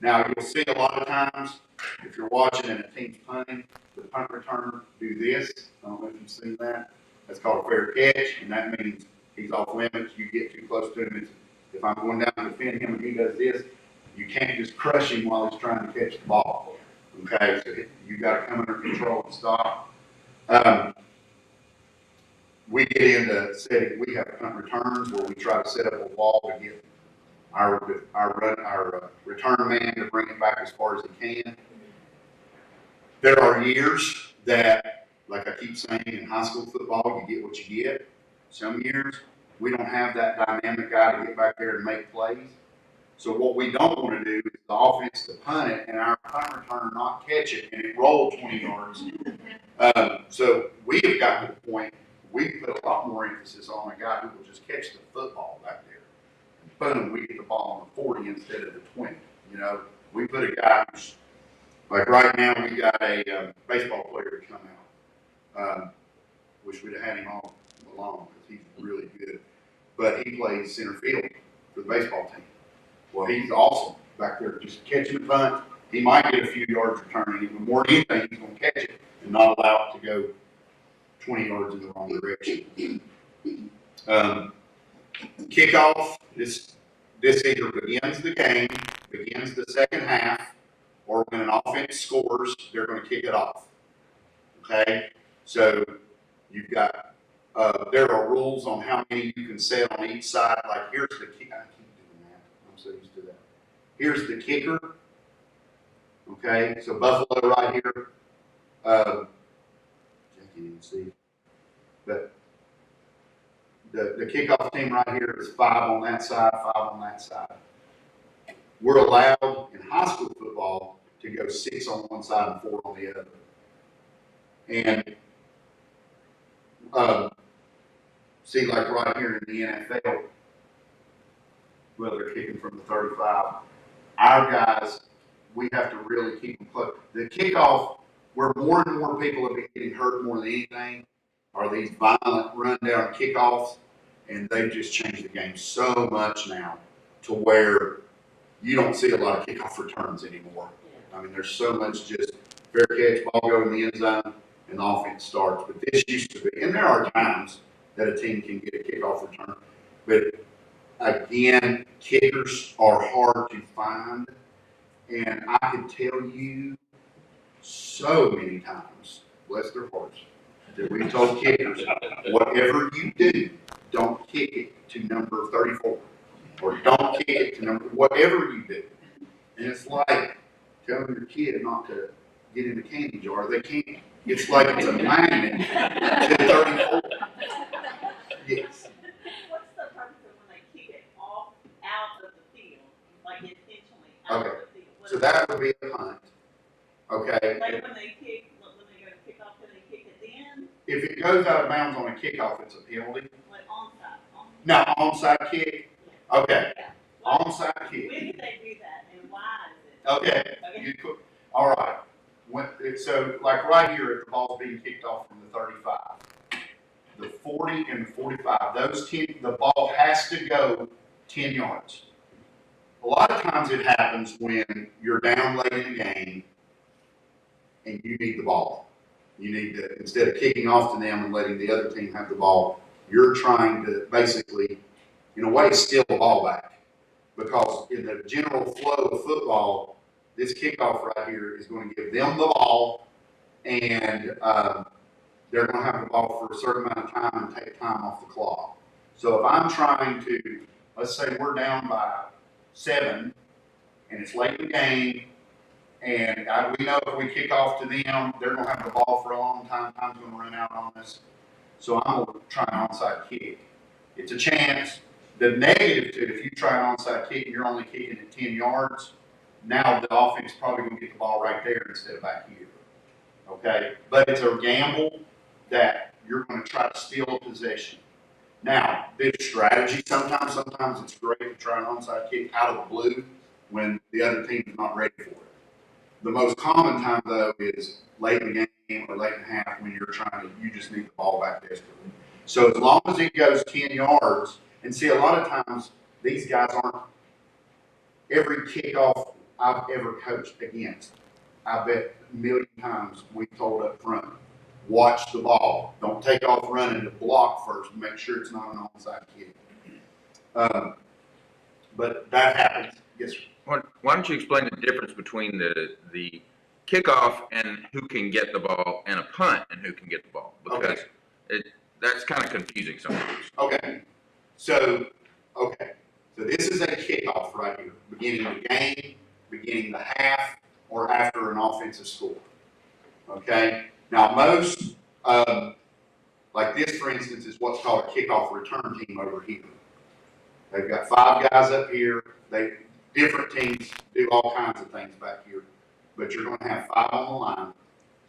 Now you'll see a lot of times if you're watching and a team's punting, the punt returner do this. I don't know if you've seen that. That's called a fair catch, and that means he's off limits. You get too close to him. If I'm going down to defend him and he does this, you can't just crush him while he's trying to catch the ball. Okay, so you got to come under control and stop. We get into setting. We have punt returns where we try to set up a wall to get our return man to bring it back as far as he can. There are years that, like I keep saying, in high school football, you get what you get. Some years we don't have that dynamic guy to get back there and make plays. So what we don't want to do is the offense to punt it and our punt returner not catch it and it roll 20 yards. So we have gotten to the point we put a lot more emphasis on a guy who will just catch the football back there. And boom, we get the ball on the 40 instead of the 20. You know, we put a guy who's, like right now we got a baseball player to come out. Wish we'd have had him all along because he's really good. but he plays center field for the baseball team. Well, he's awesome back there, just catching the punt. He might get a few yards returning, but more than anything, he's going to catch it and not allow it to go 20 yards in the wrong direction. Kickoff, this either begins the game, begins the second half, or when an offense scores, they're going to kick it off. Okay? So you've got, there are rules on how many you can set on each side. Like here's the kick. I keep doing that. I'm so used to that. Here's the kicker. Okay? So Buffalo right here. Jack, you didn't see. But the kickoff team right here is 5 on that side, 5 on that side. We're allowed in high school football to go 6 on one side and 4 on the other. And see, like right here in the NFL, well, they're kicking from the 35. Our guys, we have to really keep them close. The kickoff, where more and more people have been getting hurt more than anything, are these violent run-down kickoffs, and they've just changed the game so much now to where you don't see a lot of kickoff returns anymore. I mean, there's so much just fair catch, ball go in the end zone, and the offense starts. But this used to be, and there are times that a team can get a kickoff return. But again, kickers are hard to find. And I can tell you so many times, bless their hearts, that we've told kickers, whatever you do, don't kick it to number 34. Or don't kick it to number, whatever you do. And it's like telling your kid not to get in the candy jar. They can't. It's like it's a magnet to 34. Yes. What's the purpose of when they kick it off out of the field, like intentionally out of the field? So that would be a punt. Okay. Like when they kick, when they go to kick off, do they kick it then? If it goes out of bounds on a kickoff, it's a penalty. Like onside? No, onside kick. Okay. Yeah. Well, Onside kick. when do they do that and why is it? Okay. Okay. All right. So, like right here, if the ball's being kicked off from the 35, the 40 and the 45, the ball has to go 10 yards. A lot of times it happens when you're down late in the game and you need the ball. You need to, instead of kicking off to them and letting the other team have the ball, you're trying to basically, in a way, steal the ball back. Because in the general flow of football, this kickoff right here is going to give them the ball, and they're going to have the ball for a certain amount of time and take time off the clock. So if I'm trying to, let's say we're down by 7, and it's late in the game, and we know if we kick off to them, they're going to have the ball for a long time. Time's going to run out on us. So I'm going to try an onside kick. It's a chance. The negative to it, if you try an onside kick and you're only kicking it 10 yards, now the offense is probably going to get the ball right there instead of back here. Okay? But it's a gamble that you're going to try to steal a possession. Now, this strategy, sometimes it's great to try an onside kick out of the blue when the other team is not ready for it. The most common time, though, is late in the game or late in the half when you just need the ball back desperately. So as long as it goes 10 yards, and see, a lot of times these guys aren't, every kickoff I've ever coached against, I bet a million times we told up front, watch the ball. Don't take off running to block first. Make sure it's not an onside kick. But that happens. Yes, sir. Why don't you explain the difference between the kickoff and who can get the ball and a punt and who can get the ball? Because that's kind of confusing sometimes. Okay. So this is a kickoff right here, beginning the game, beginning the half, or after an offensive score. Okay? Now most, like this for instance, is what's called a kickoff return team over here. They've got 5 guys up here. Different teams do all kinds of things back here, but you're going to have 5 on the line.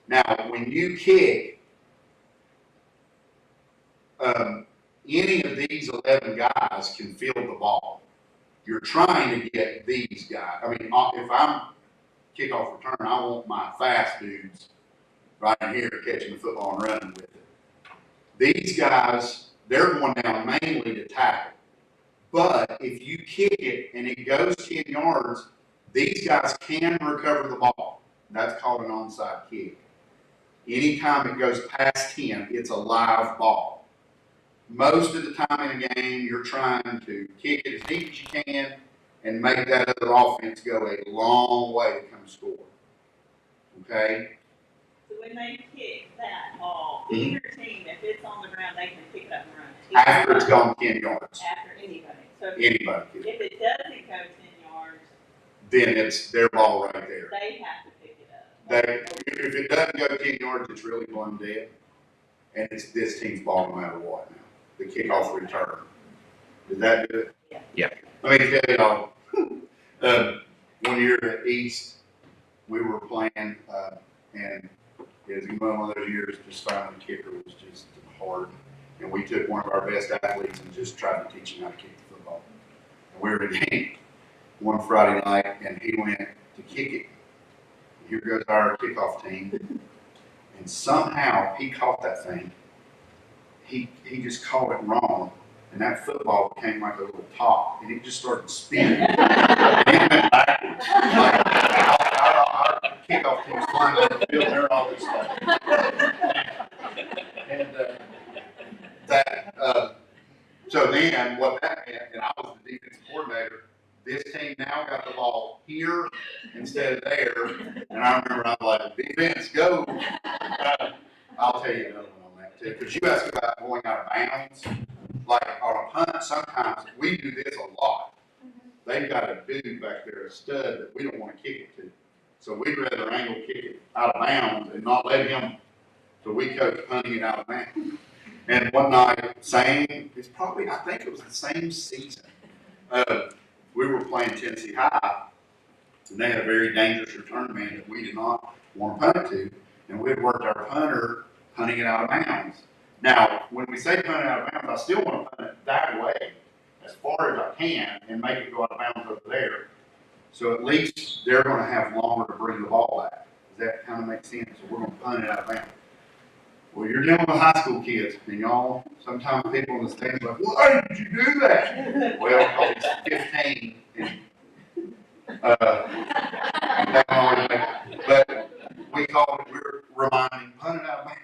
Now, when you kick, any of these 11 guys can field the ball. You're trying to get these guys. I mean, if I'm kickoff return, I want my fast dudes right here catching the football and running with it. These guys, they're going down mainly to tackle. But if you kick it and it goes 10 yards, these guys can recover the ball. That's called an onside kick. Anytime it goes past 10, it's a live ball. Most of the time in a game, you're trying to kick it as deep as you can and make that other offense go a long way to come score. Okay? So when they kick that ball, either team, if it's on the ground, they can pick it up and run. After it's gone 10 yards. After anybody. So Anybody can. if it doesn't go 10 yards, Then it's their ball right there. they have to pick it up. If it doesn't go 10 yards, it's really blown dead. And it's this team's ball no matter what now. The kickoff return. Did that do it? Yeah. Yeah. Let me tell y'all, one year at East, we were playing, and it was one of those years, just finding the kicker was just hard. And we took one of our best athletes and just tried to teach him how to kick the football. And we were at a game one Friday night, and he went to kick it. And here goes our kickoff team. And somehow he caught that thing. He just caught it wrong. And that football became like a little top. And it just started spinning. And it went backwards. Like, our kickoff team was flying on the field, and they're all this stuff. And so then what that meant, and I was the defensive coordinator, this team now got the ball here instead of there. And I remember I was like, defense, go. I'll tell you another one on that too. Because you asked about going out of bounds. Like on a punt, sometimes we do this a lot. They've got a dude back there, a stud, that we don't want to kick it to. So we'd rather angle kick it out of bounds and not let him. So we coach punting it out of bounds. And one night, it's probably, I think it was the same season. We were playing Tennessee High, and they had a very dangerous return man that we did not want to punt to. And we had worked our punter punting it out of bounds. Now, when we say punt it out of bounds, I still want to punt it that way as far as I can and make it go out of bounds over there. So at least they're going to have longer to bring the ball back. Does that kind of make sense? So we're going to punt it out of bounds. Well, you're dealing with high school kids, and y'all, sometimes people in the stands are like, why did you do that? Well, because he's 15, and but we called it, we were reminding him, punt it out of bounds.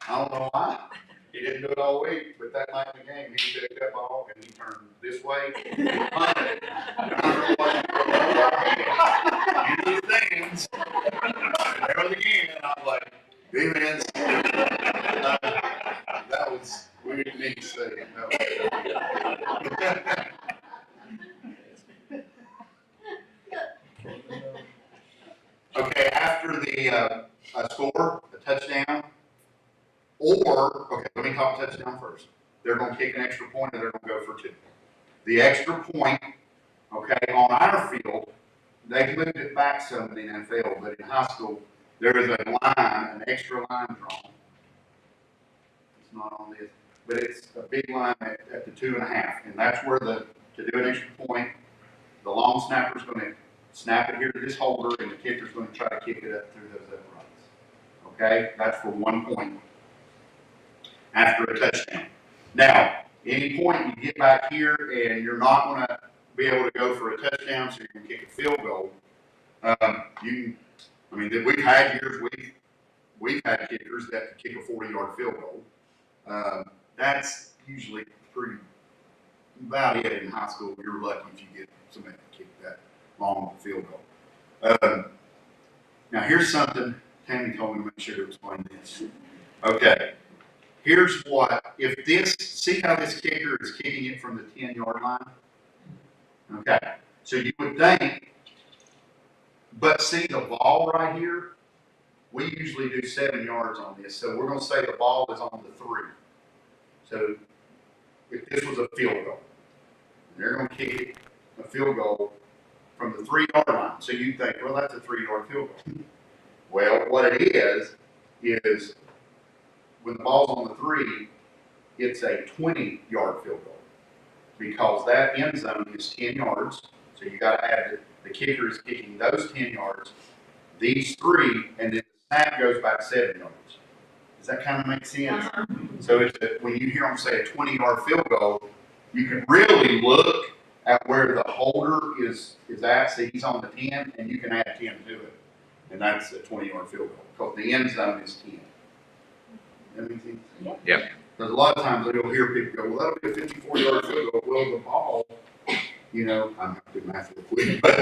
I don't know why. He didn't do it all week, but that night in the game, he took that ball and he turned this way and punted it. And I don't know what into the stands. And there was again, and I was like, defense. That was, we didn't need to say it. Okay, after the score, a touchdown, or, okay, let me talk touchdown first. They're going to kick an extra point or they're going to go for two. The extra point, okay, on our field, they moved it back some in the NFL, but in high school, there is a line, an extra line drawn. It's not on this, but it's a big line at the 2.5, and that's where to do an extra point, the long snapper's going to snap it here to this holder, and the kicker's going to try to kick it up through those uprights. Okay, that's for 1 point after a touchdown. Now, any point you get back here and you're not going to be able to go for a touchdown, so you can kick a field goal. We've had years we've had kickers that can kick a 40-yard field goal. That's usually pretty about it in high school. You're lucky if you get somebody to kick that long of a field goal. Now here's something Tammy told me to make sure to explain this. Okay. Here's what, see how this kicker is kicking it from the 10-yard line? Okay, so you would think, but see the ball right here? We usually do 7 yards on this, so we're going to say the ball is on the 3. So if this was a field goal, they're going to kick it, a field goal from the 3-yard line. So you think, well, that's a 3-yard field goal. Well, what it is when the ball's on the 3, it's a 20-yard field goal because that end zone is 10 yards. So you got to add the kicker is kicking those 10 yards, these 3, and then the snap goes back 7 yards. Does that kind of make sense? So when you hear them say a 20-yard field goal, You can really look at where the holder is at, see he's on the 10, and you can add 10 to it. And that's a 20-yard field goal, because the end zone is 10. That makes sense? Yeah. Because a lot of times you'll hear people go, well, that'll be a 54-yard field goal. Well, the ball, you know, I'm not doing math real quick, but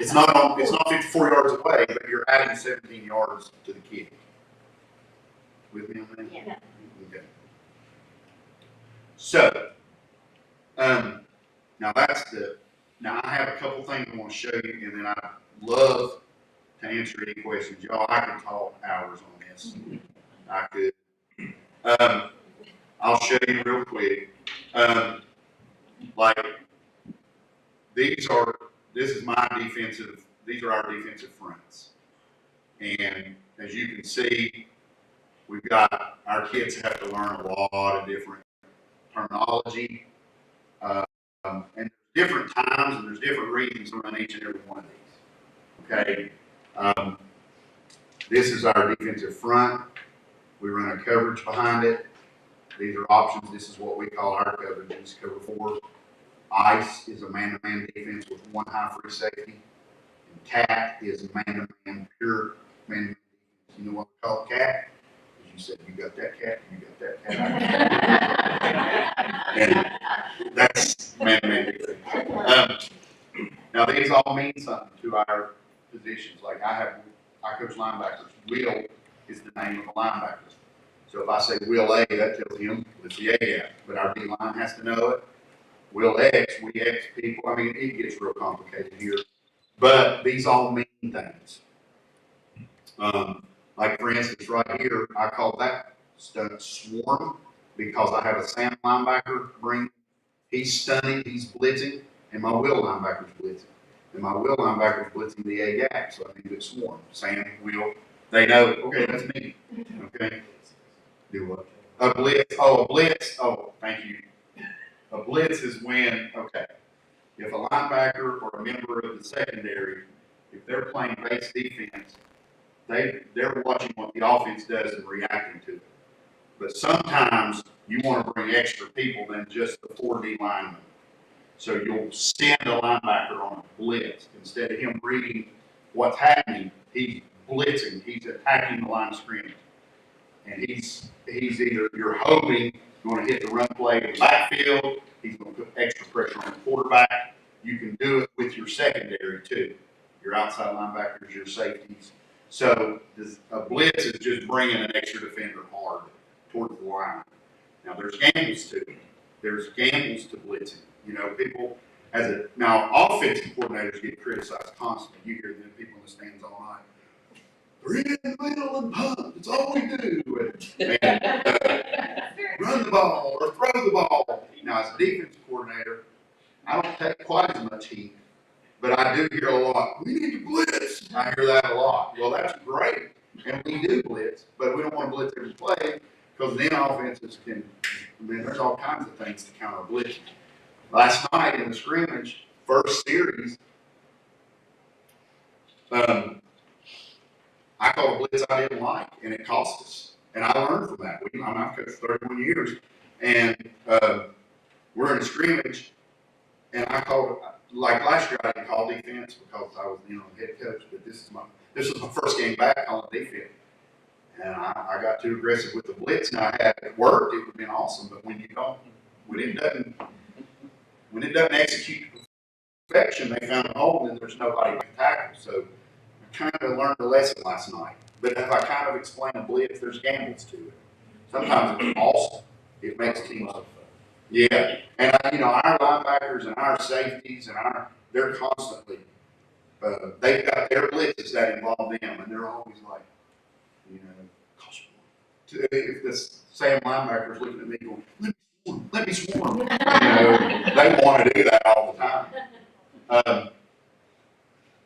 it's not 54 yards away, but you're adding 17 yards to the kick. With me on that? Yeah. Okay. So, now now I have a couple things I want to show you, and then I'd love to answer any questions. Y'all, I could talk hours on this. I could. I'll show you real quick. Like, these are our defensive fronts. And as you can see, our kids have to learn a lot of different terminology. And there's different times and there's different reasons around each and every one of these. Okay. This is our defensive front. We run a coverage behind it. These are options. This is what we call our coverages. Cover 4. Ice is a man-to-man defense with one high free safety. And cat is man-to-man, pure man-to-man defense. You know what we call cat? As you said, you got that cat, you got that cat. And that's man-to-man defense. Now these all mean something to our positions. Like I coach linebackers. Will is the name of the linebacker. So if I say Will A, that tells him it's the A gap. But our D line has to know it. Will X, we X people. I mean, it gets real complicated here. But these all mean things. Like for instance, right here, I call that stunt swarm because I have a Sam linebacker he's stunning, he's blitzing, and my Will linebacker's blitzing. And my Will linebacker's blitzing the A gap, so I think it's swarm. Sam, Will, they know, okay, that's me. Okay. Do what? A blitz. Oh, a blitz. Oh, thank you. A blitz is when, okay, if a linebacker or a member of the secondary, if they're playing base defense, they're watching what the offense does and reacting to it. But sometimes you want to bring extra people than just the 4D lineman. So you'll send a linebacker on a blitz. Instead of him reading what's happening, he's blitzing. He's attacking the line of scrimmage. And he's either, you're hoping, going to hit the run play in the backfield, he's going to put extra pressure on the quarterback. You can do it with your secondary too, your outside linebackers, your safeties. So a blitz is just bringing an extra defender hard towards the line. Now there's gambles to it. There's gambles to blitzing. You know, people now offensive coordinators get criticized constantly. You hear them people in the stands all night. We're in the middle and punt. It's all we do. And run the ball or throw the ball. Now, as a defensive coordinator, I don't take quite as much heat, but I do hear a lot. We need to blitz. I hear that a lot. Well, that's great, and we do blitz, but we don't want to blitz every play because then offenses there's all kinds of things to counter blitz. Last night in the scrimmage, first series, I called a blitz I didn't like, and it cost us. And I learned from that. I've coached 31 years, and we're in a scrimmage, and I called, like last year I didn't call defense because I was head coach, but this was my first game back calling defense. And I got too aggressive with the blitz, and I had it worked, it would have been awesome. But when it doesn't execute to perfection, they found a hole, and there's nobody to tackle. So I kind of learned a lesson last night. But if I kind of explain a blitz, there's gambles to it. Sometimes it's awesome. It makes teams fun. Yeah, and our linebackers and our safeties and they're constantly they've got their blitzes that involve them, and they're always like, if this Sam linebacker's looking at me going, let me swarm. They want to do that all the time.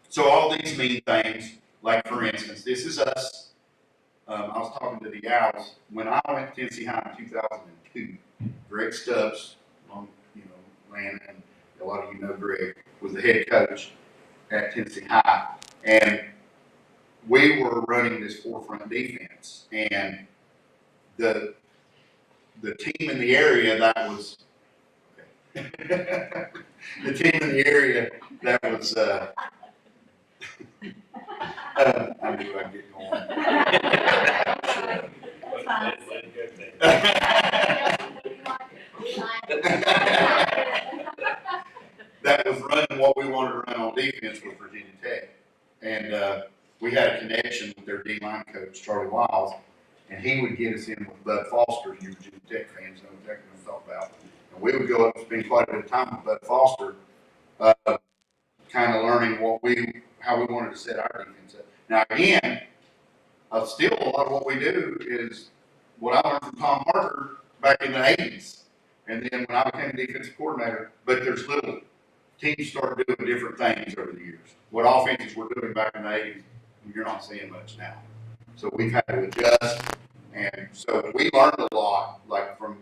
So all these mean things, like for instance, this is us. I was talking to the Owls when I went to Tennessee High in 2002. Greg Stubbs, ran, and a lot of you know Greg, was the head coach at Tennessee High, and we were running this forefront defense, and the team in the area that was The team in the area that was, I knew I'd get going. That was running what we wanted to run on defense with Virginia Tech. And we had a connection with their D-line coach, Charlie Wiles, and he would get us in with Bud Foster. You Virginia Tech fans know exactly what I'm talking about. And we would go up and spend quite a bit of time with Bud Foster, kind of learning how we wanted to set our defense up. Now again, still a lot of what we do is what I learned from Tom Parker back in the 80s. And then when I became a defensive coordinator, but there's little teams started doing different things over the years. What offenses were doing back in the 80s, you're not seeing much now. So we've had to adjust. And so we learned a lot, like from,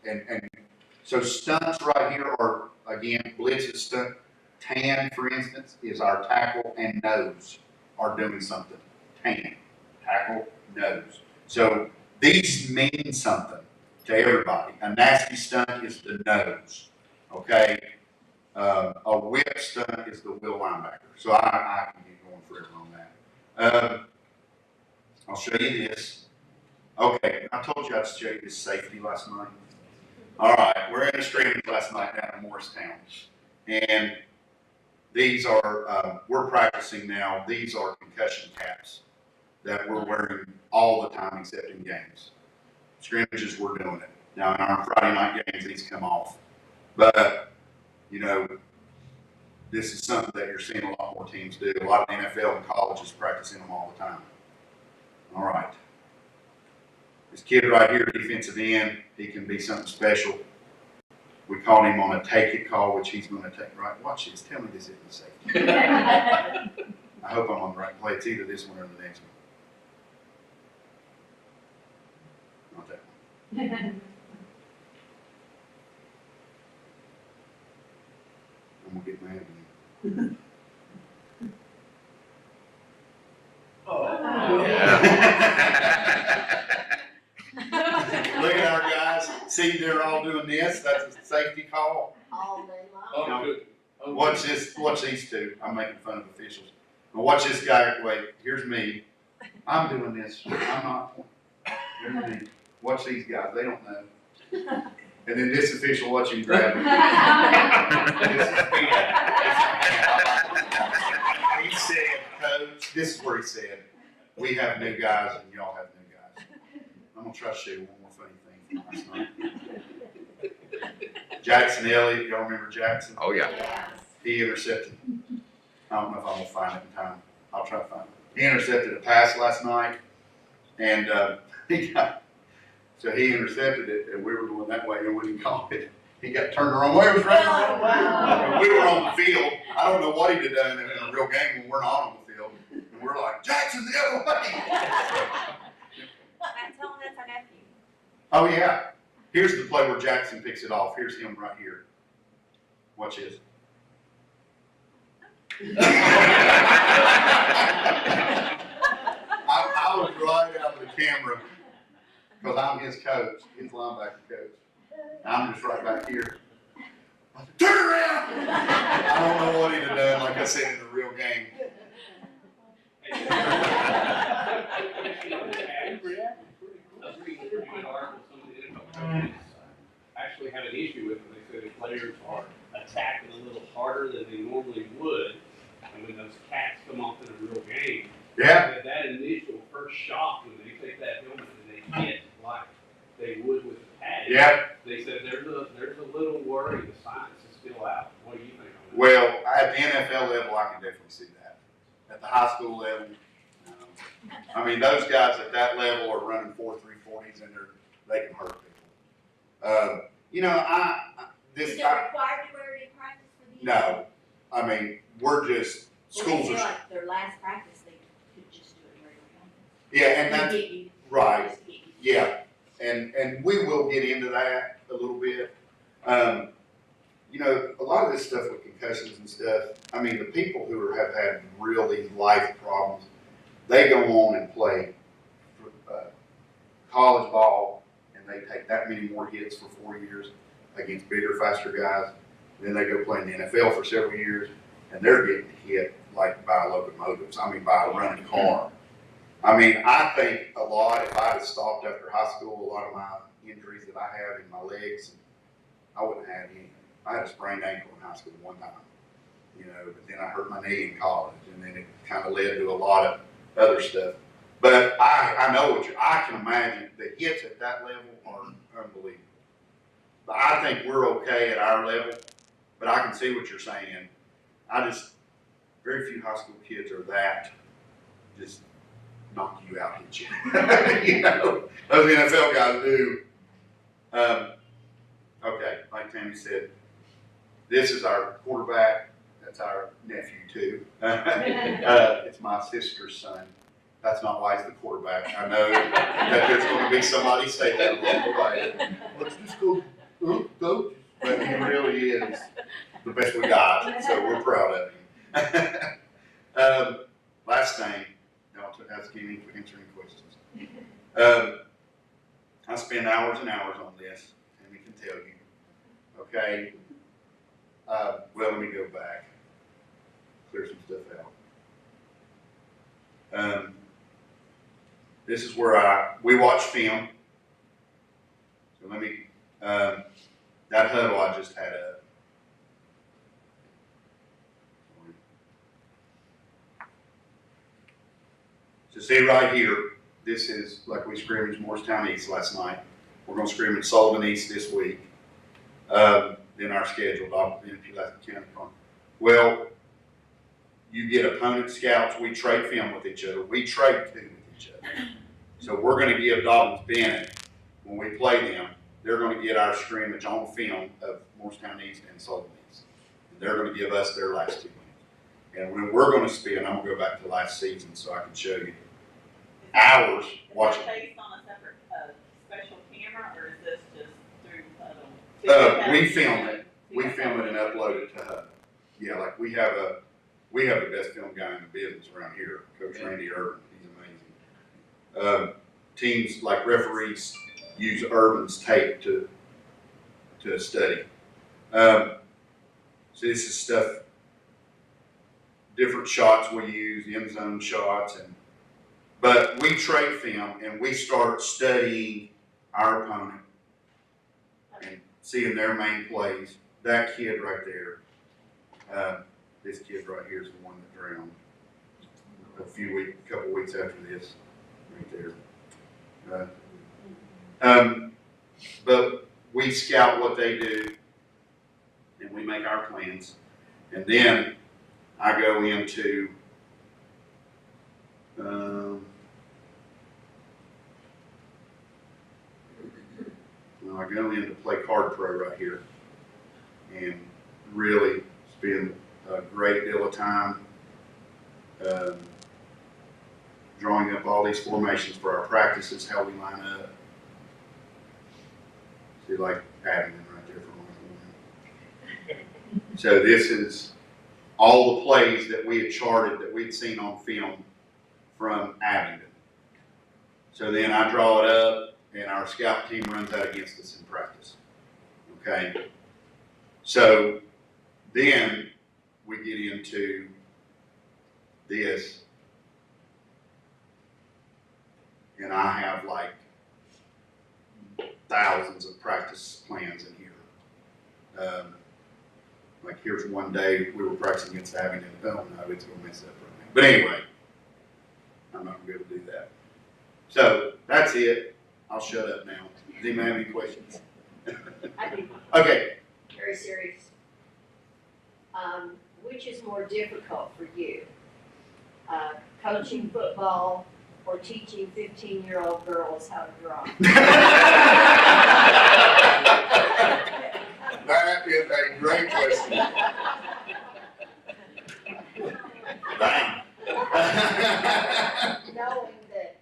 and so stunts right here are, again, blitzes, stunt. Tan, for instance, is our tackle and nose are doing something. Tan, tackle, nose. So these mean something to everybody. A nasty stunt is the nose, okay? A whip stunt is the wheel linebacker. So I can get going forever on that. I'll show you this. Okay, I told you I'd show you this safety last night. All right, we're in a scrimmage last night down in Morristown. And these are, we're practicing now, these are concussion caps that we're wearing all the time except in games. Scrimmages, we're doing it. Now in our Friday night games, these come off. But, you know, this is something that you're seeing a lot more teams do. A lot of the NFL and colleges practicing them all the time. All right. This kid right here, defensive end, he can be something special. We called him on a take it call, which he's going to take. Right, watch this. Tell me this isn't safety. I hope I'm on the right play. It's either this one or the next one. Not that one. I'm going to get mad again. Look at our guys. See, they're all doing this. That's a safety call. All day long. Now, watch this. Watch these two. I'm making fun of officials. Now watch this guy. Wait, here's me. I'm doing this. I'm not. Here's me. Watch these guys. They don't know. And then this official, watch him grab me. This is me. He said, Coach, this is where he said, we have new guys and y'all have new guys. I'm going to try to show you one more funny thing from last night. Jackson Elliott, y'all remember Jackson? Oh, yeah. Yes. He intercepted. I don't know if I'm going to find it in time. I'll try to find it. He intercepted a pass last night, and so he intercepted it, and we were going that way, and when he caught it, he got turned the wrong way. It was running the wrong way. Wow. We were on the field. I don't know what he'd have done in a real game when we're not on the field. And we're like, Jackson's the other way. I tell him that's our nephew. Oh, yeah. Here's the play where Jackson picks it off. Here's him right here. Watch this. I was right out of the camera because I'm his coach, his linebacker coach. I'm just right back here. Turn around! I don't know what he'd have done, like I said, in the real game. Actually had an issue with them. They said the players are attacking a little harder than they normally would. And when those cats come off in a real game, Yeah. that initial first shock when they take that helmet and they hit like they would with the pad. Yeah. They said there's a little worry the science is still out. What do you think on that? Well, at the NFL level, I can definitely see that. At the high school level, I mean, those guys at that level are running 4.340s and they can hurt people. You know, Is it required to wear any practice for these? No, I mean, we're just, schools Well, they feel are, like their last practice, they could just do it right yeah, and now. that's, right, yeah, and we will get into that a little bit. You know, a lot of this stuff with concussions and stuff, I mean, the people who have had really life problems, they go on and play college ball, and they take that many more hits for 4 years. against bigger, faster guys. Then they go play in the NFL for several years, and they're getting hit like by locomotives. I mean, by a running car. I mean, I think a lot, if I had stopped after high school, a lot of my injuries that I have in my legs, I wouldn't have any. I had a sprained ankle in high school one time, you know, but then I hurt my knee in college, and then it kind of led to a lot of other stuff. But I know I can imagine the hits at that level are unbelievable. But I think we're okay at our level, but I can see what you're saying. Very few high school kids are that just knock you out, hit you. You know, those NFL guys do. Okay, like Tammy said, this is our quarterback. That's our nephew too. It's my sister's son. That's not why he's the quarterback. I know that there's going to be somebody say that along the way. Let's just go, coach. But he really is the best we got, so we're proud of him. Last thing, y'all to ask any answering questions. I spend hours and hours on this, and we can tell you. Okay. Well, let me go back. Clear some stuff out. This is where we watch film. So let me, that huddle I just had up. So see right here, this is like we scrimmaged Morristown East last night. We're going to scrimmage Sullivan East this week. In our schedule, if you like the county farm. Well, you get opponent scouts. We trade film with each other. We trade too with each other. So we're going to give Dobbins Bennett, when we play them, they're going to get our scrimmage on film of Morristown East and Sullivan East. And they're going to give us their last 2 games. And when we're going to spend, I'm going to go back to last season so I can show you hours watching. Is that based on a separate special camera, or is this just through Huddle? We film it. We film it and upload it to Hub. Yeah, like we have the best film guy in the business around here, Coach Randy Urban. He's amazing. Teams like referees use Urban's tape to study. So this is stuff, different shots we use, end zone shots, but we trade film and we start studying our opponent and seeing their main plays. That kid right there, this kid right here is the one that drowned a couple weeks after this, right there. But we scout what they do, and we make our plans, and then I go into Play Card Pro right here, and really spend a great deal of time drawing up all these formations for our practices, how we line up. See, like Abington right there for one. So this is all the plays that we had charted that we'd seen on film from Abington. So then I draw it up, and our scout team runs that against us in practice. Okay? So then we get into this, and I have like thousands of practice plans in here. Like here's one day we were practicing against Abington. Oh no, it's going to mess up right now. But anyway, I'm not going to be able to do that. So that's it. I'll shut up now. Does anyone have any questions? I do. Okay. Very serious. Which is more difficult for you? Coaching football or teaching 15-year-old girls how to draw? That is a great question. Bang. Knowing that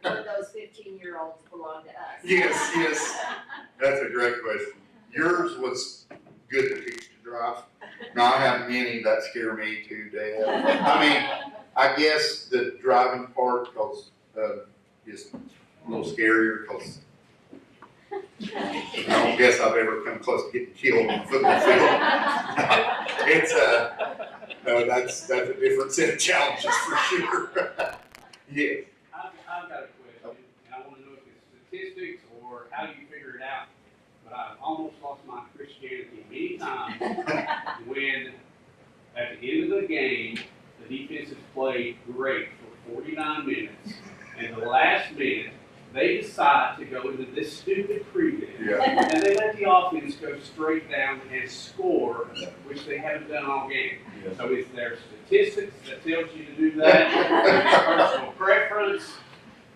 one of those 15-year-olds belong to us. Yes. That's a great question. Yours was good to teach to drive. Now I have many that scare me to death. I mean, I guess the driving part because is a little scarier because I don't don't guess I've ever come close to getting killed on a football field. It's no, that's a different set of challenges for sure. Yes. I've got a question, and I wanna know if it's statistics or how you figure it out. But I've almost lost my Christianity many times when, at the end of the game, the defense has played great for 49 minutes, and the last minute, they decide to go into this stupid prevent, Yeah. and they let the offense go straight down and score, which they haven't done all game. Yeah. So is there statistics that tells you to do that? Is it personal preference?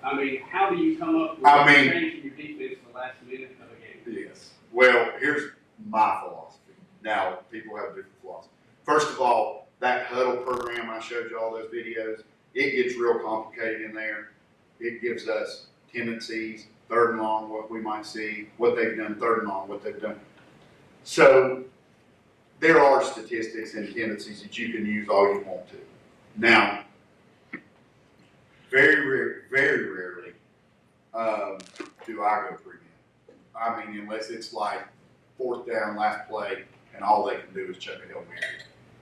I mean, how do you come up with changing your defense the last minute of a game? Yes. Well, here's my philosophy. Now, people have different philosophies. First of all, that huddle program I showed you all those videos, it gets real complicated in there. It gives us tendencies, third and long, what we might see, what they've done third and long, what they've done. So there are statistics and tendencies that you can use all you want to. Now, very rarely do I go prevent. I mean, unless it's like fourth down, last play, and all they can do is chuck a Hail Mary,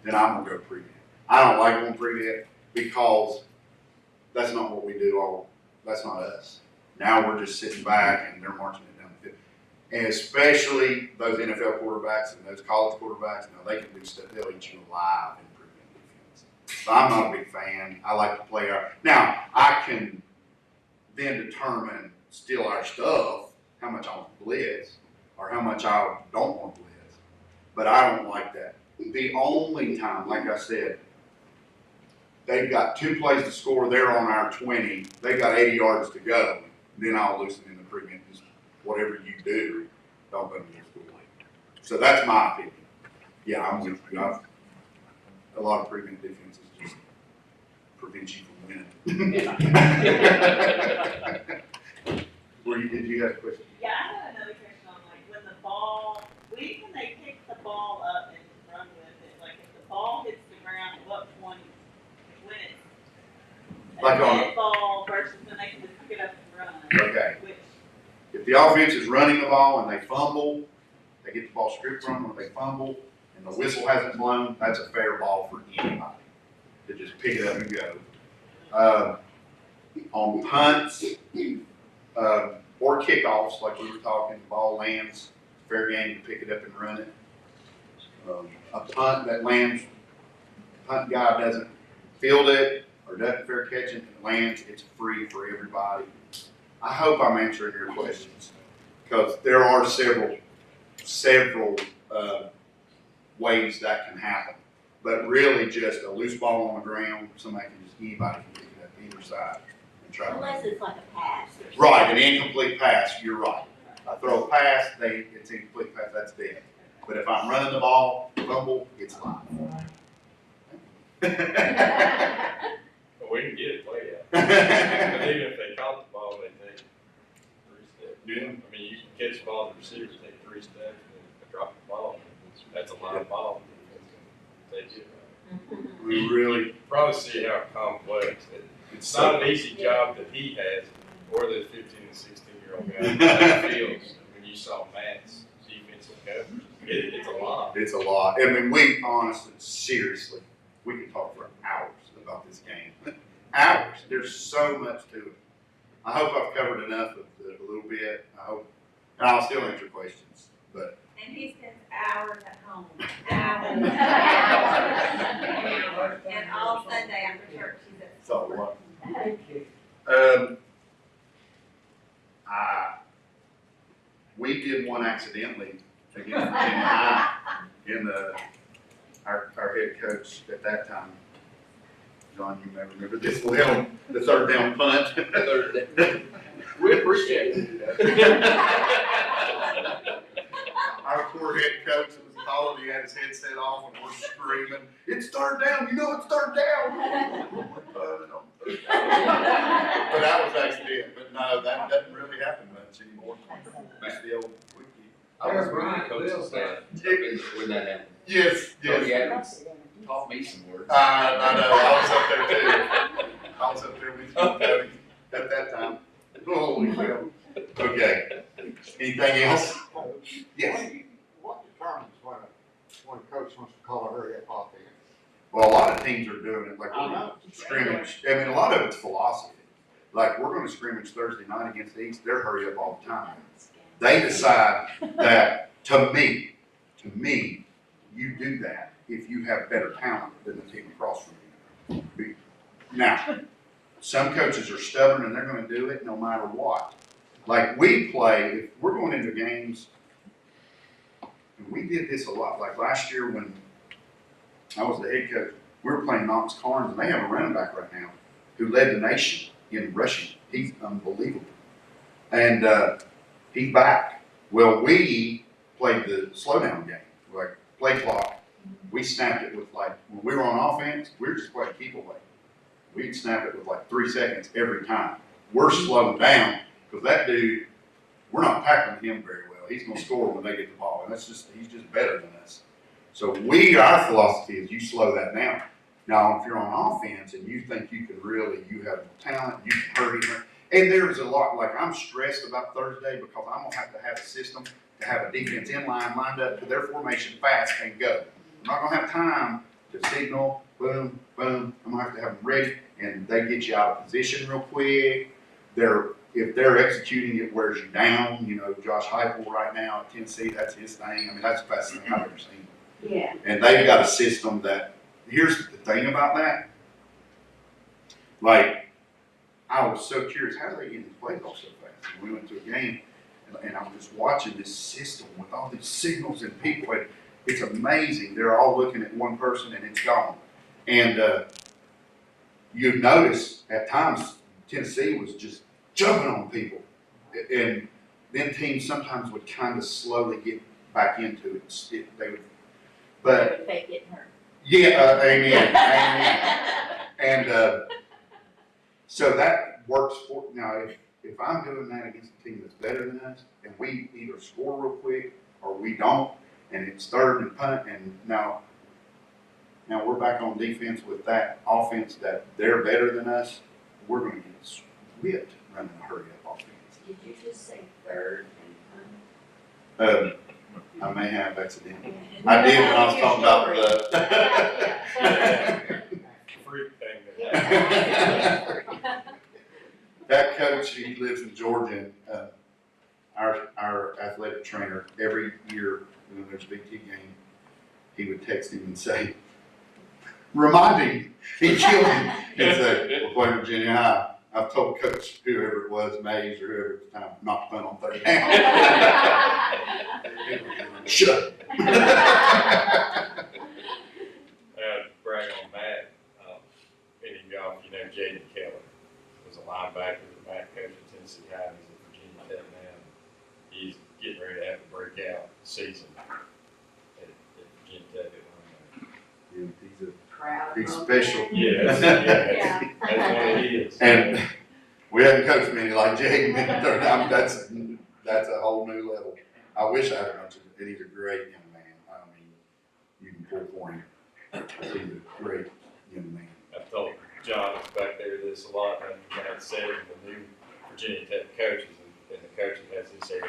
then I'm gonna go prevent. I don't like going prevent because that's not what we do. That's not us. Now we're just sitting back and they're marching it down the field. And especially those NFL quarterbacks and those college quarterbacks, now they can do stuff. They'll eat you alive in prevent defense. So I'm not a big fan. I like to play our. Now I can then determine still our stuff, how much I want to blitz or how much I don't want to blitz. But I don't like that. The only time, like I said, they've got 2 plays to score. They're on our 20. They've got 80 yards to go. Then I'll loosen in the prevent. Just whatever you do, don't let me get score. So that's my opinion. Yeah, I'm with you. A lot of prevent defenses just prevent you from winning. Did you have a question? Yeah, I have another question on like when the ball, when they pick the ball up and run with it, like if the ball hits the ground, what point, when it's Like a on- dead ball versus when they can just pick it up and run? Okay. Which, If the offense is running the ball and they fumble, they get the ball stripped from them or they fumble, and the whistle hasn't blown, that's a fair ball for anybody to just pick it up and go. On punts or kickoffs, like we were talking, the ball lands, fair game to pick it up and run it. A punt that lands, punt guy doesn't field it or doesn't fair catch it, and it lands, it's free for everybody. I hope I'm answering your questions, because there are several ways that can happen. But really just a loose ball on the ground, anybody can pick it up either side and try to. Unless it's like a pass or something. Right, an incomplete pass, you're right. I throw a pass, it's incomplete pass, that's dead. But if I'm running the ball, fumble, it's live. But we can get it way out. But even if they caught the ball, they take 3 steps. Yeah. I mean, you can catch the ball, the receivers take 3 steps and drop the ball. That's a live ball. They do. We really, Probably see how complex. It's not an easy job that he has, or the 15 and 16-year-old guy feels when you saw Matt's defensive coverage. It's a lot. it's a lot. I mean, we honestly, seriously, we could talk for hours about this game. Hours. There's so much to it. I hope I've covered enough of it a little bit. I hope, and I'll still answer questions. But And he spends hours at home, hours. And all Sunday after church, he's at. so what? We did one accidentally against Virginia High in our head coach at that time. John, you may remember this well, the third down punt. We appreciate it. Our poor head coach was calling, he had his headset off and we're screaming, "It's third down, you know it's third down." But that was accident, but no, that doesn't really happen much anymore. Just the old quickie. I was Brian Coach's staff when that happened. Yes, Tony yes. Adams taught me some words. I know, I was up there too. I was up there with you, Cody, at that time. Holy hell. Okay. Anything else? Yes. What determines when a coach wants to call a hurry up offense? Well, a lot of teams are doing it like I know. scrimmage. I mean, a lot of it's philosophy. Like, we're gonna scrimmage Thursday night against the East, they're hurry up all the time. They decide that, to me, you do that if you have better talent than the team across from you. Now, some coaches are stubborn and they're gonna do it no matter what. Like, we play, if we're going into games, and we did this a lot, like last year when I was the head coach, we were playing Knox Carnes, and they have a running back right now who led the nation in rushing. He's unbelievable. And he's back. Well, we played the slowdown game, like play clock. We snapped it with like, when we were on offense, we were just playing keep away. We'd snap it with like 3 seconds every time. We're slowing down because that dude, we're not tackling him very well. He's going to score when they get the ball, and he's just better than us. So our philosophy is you slow that down. Now, if you're on offense and you think you you have talent, you can hurt him. And there's a lot, like I'm stressed about Thursday because I'm going to have a system to have a defense in line lined up to their formation fast and go. I'm not going to have time to signal, boom, boom. I'm going to have them ready, and they get you out of position real quick. If they're executing, it wears you down. You know, Josh Heupel right now at Tennessee, that's his thing. I mean, that's the best thing I've ever seen. Yeah. And they've got a system that, here's the thing about that. Like, I was so curious, how do they get these plays off so fast? And we went to a game, and I was just watching this system with all these signals and people. And it's amazing. They're all looking at one person, and it's gone. And you notice at times Tennessee was just jumping on people. And then teams sometimes would kind of slowly get back into it. They would, but Fake getting hurt. yeah, amen, amen. And so that works for, now if I'm doing that against a team that's better than us, and we either score real quick or we don't, and it's third and punt, and now we're back on defense with that offense that they're better than us, we're going to get whipped running a hurry up offense. Did you just say third and punt? I may have accidentally. I did when I was talking about the Freak thing. that coach. He lives in Georgia. And, our athletic trainer, every year when there's a Big T game, he would text him and say, remind him, he killed him. He'd say, we're playing Virginia High. I've told Coach whoever it was, Mays or whoever it was, time not to punt on third down. Shut. Brag on Matt. Any of y'all, you know, Jaden Keller was a linebacker, the back coach at Tennessee High. He's at Virginia Tech now. He's getting ready to have a breakout season at Virginia Tech at linebacker. He's special. Yes, Yeah. that's what he is. And we haven't coached many like Jaden. That's a whole new level. I wish I had a bunch of, and he's a great young man. I mean, you can pull for him. He's a great young man. I've told John that's back there this a lot, and I had said the new Virginia Tech coaches, and the coach that has this area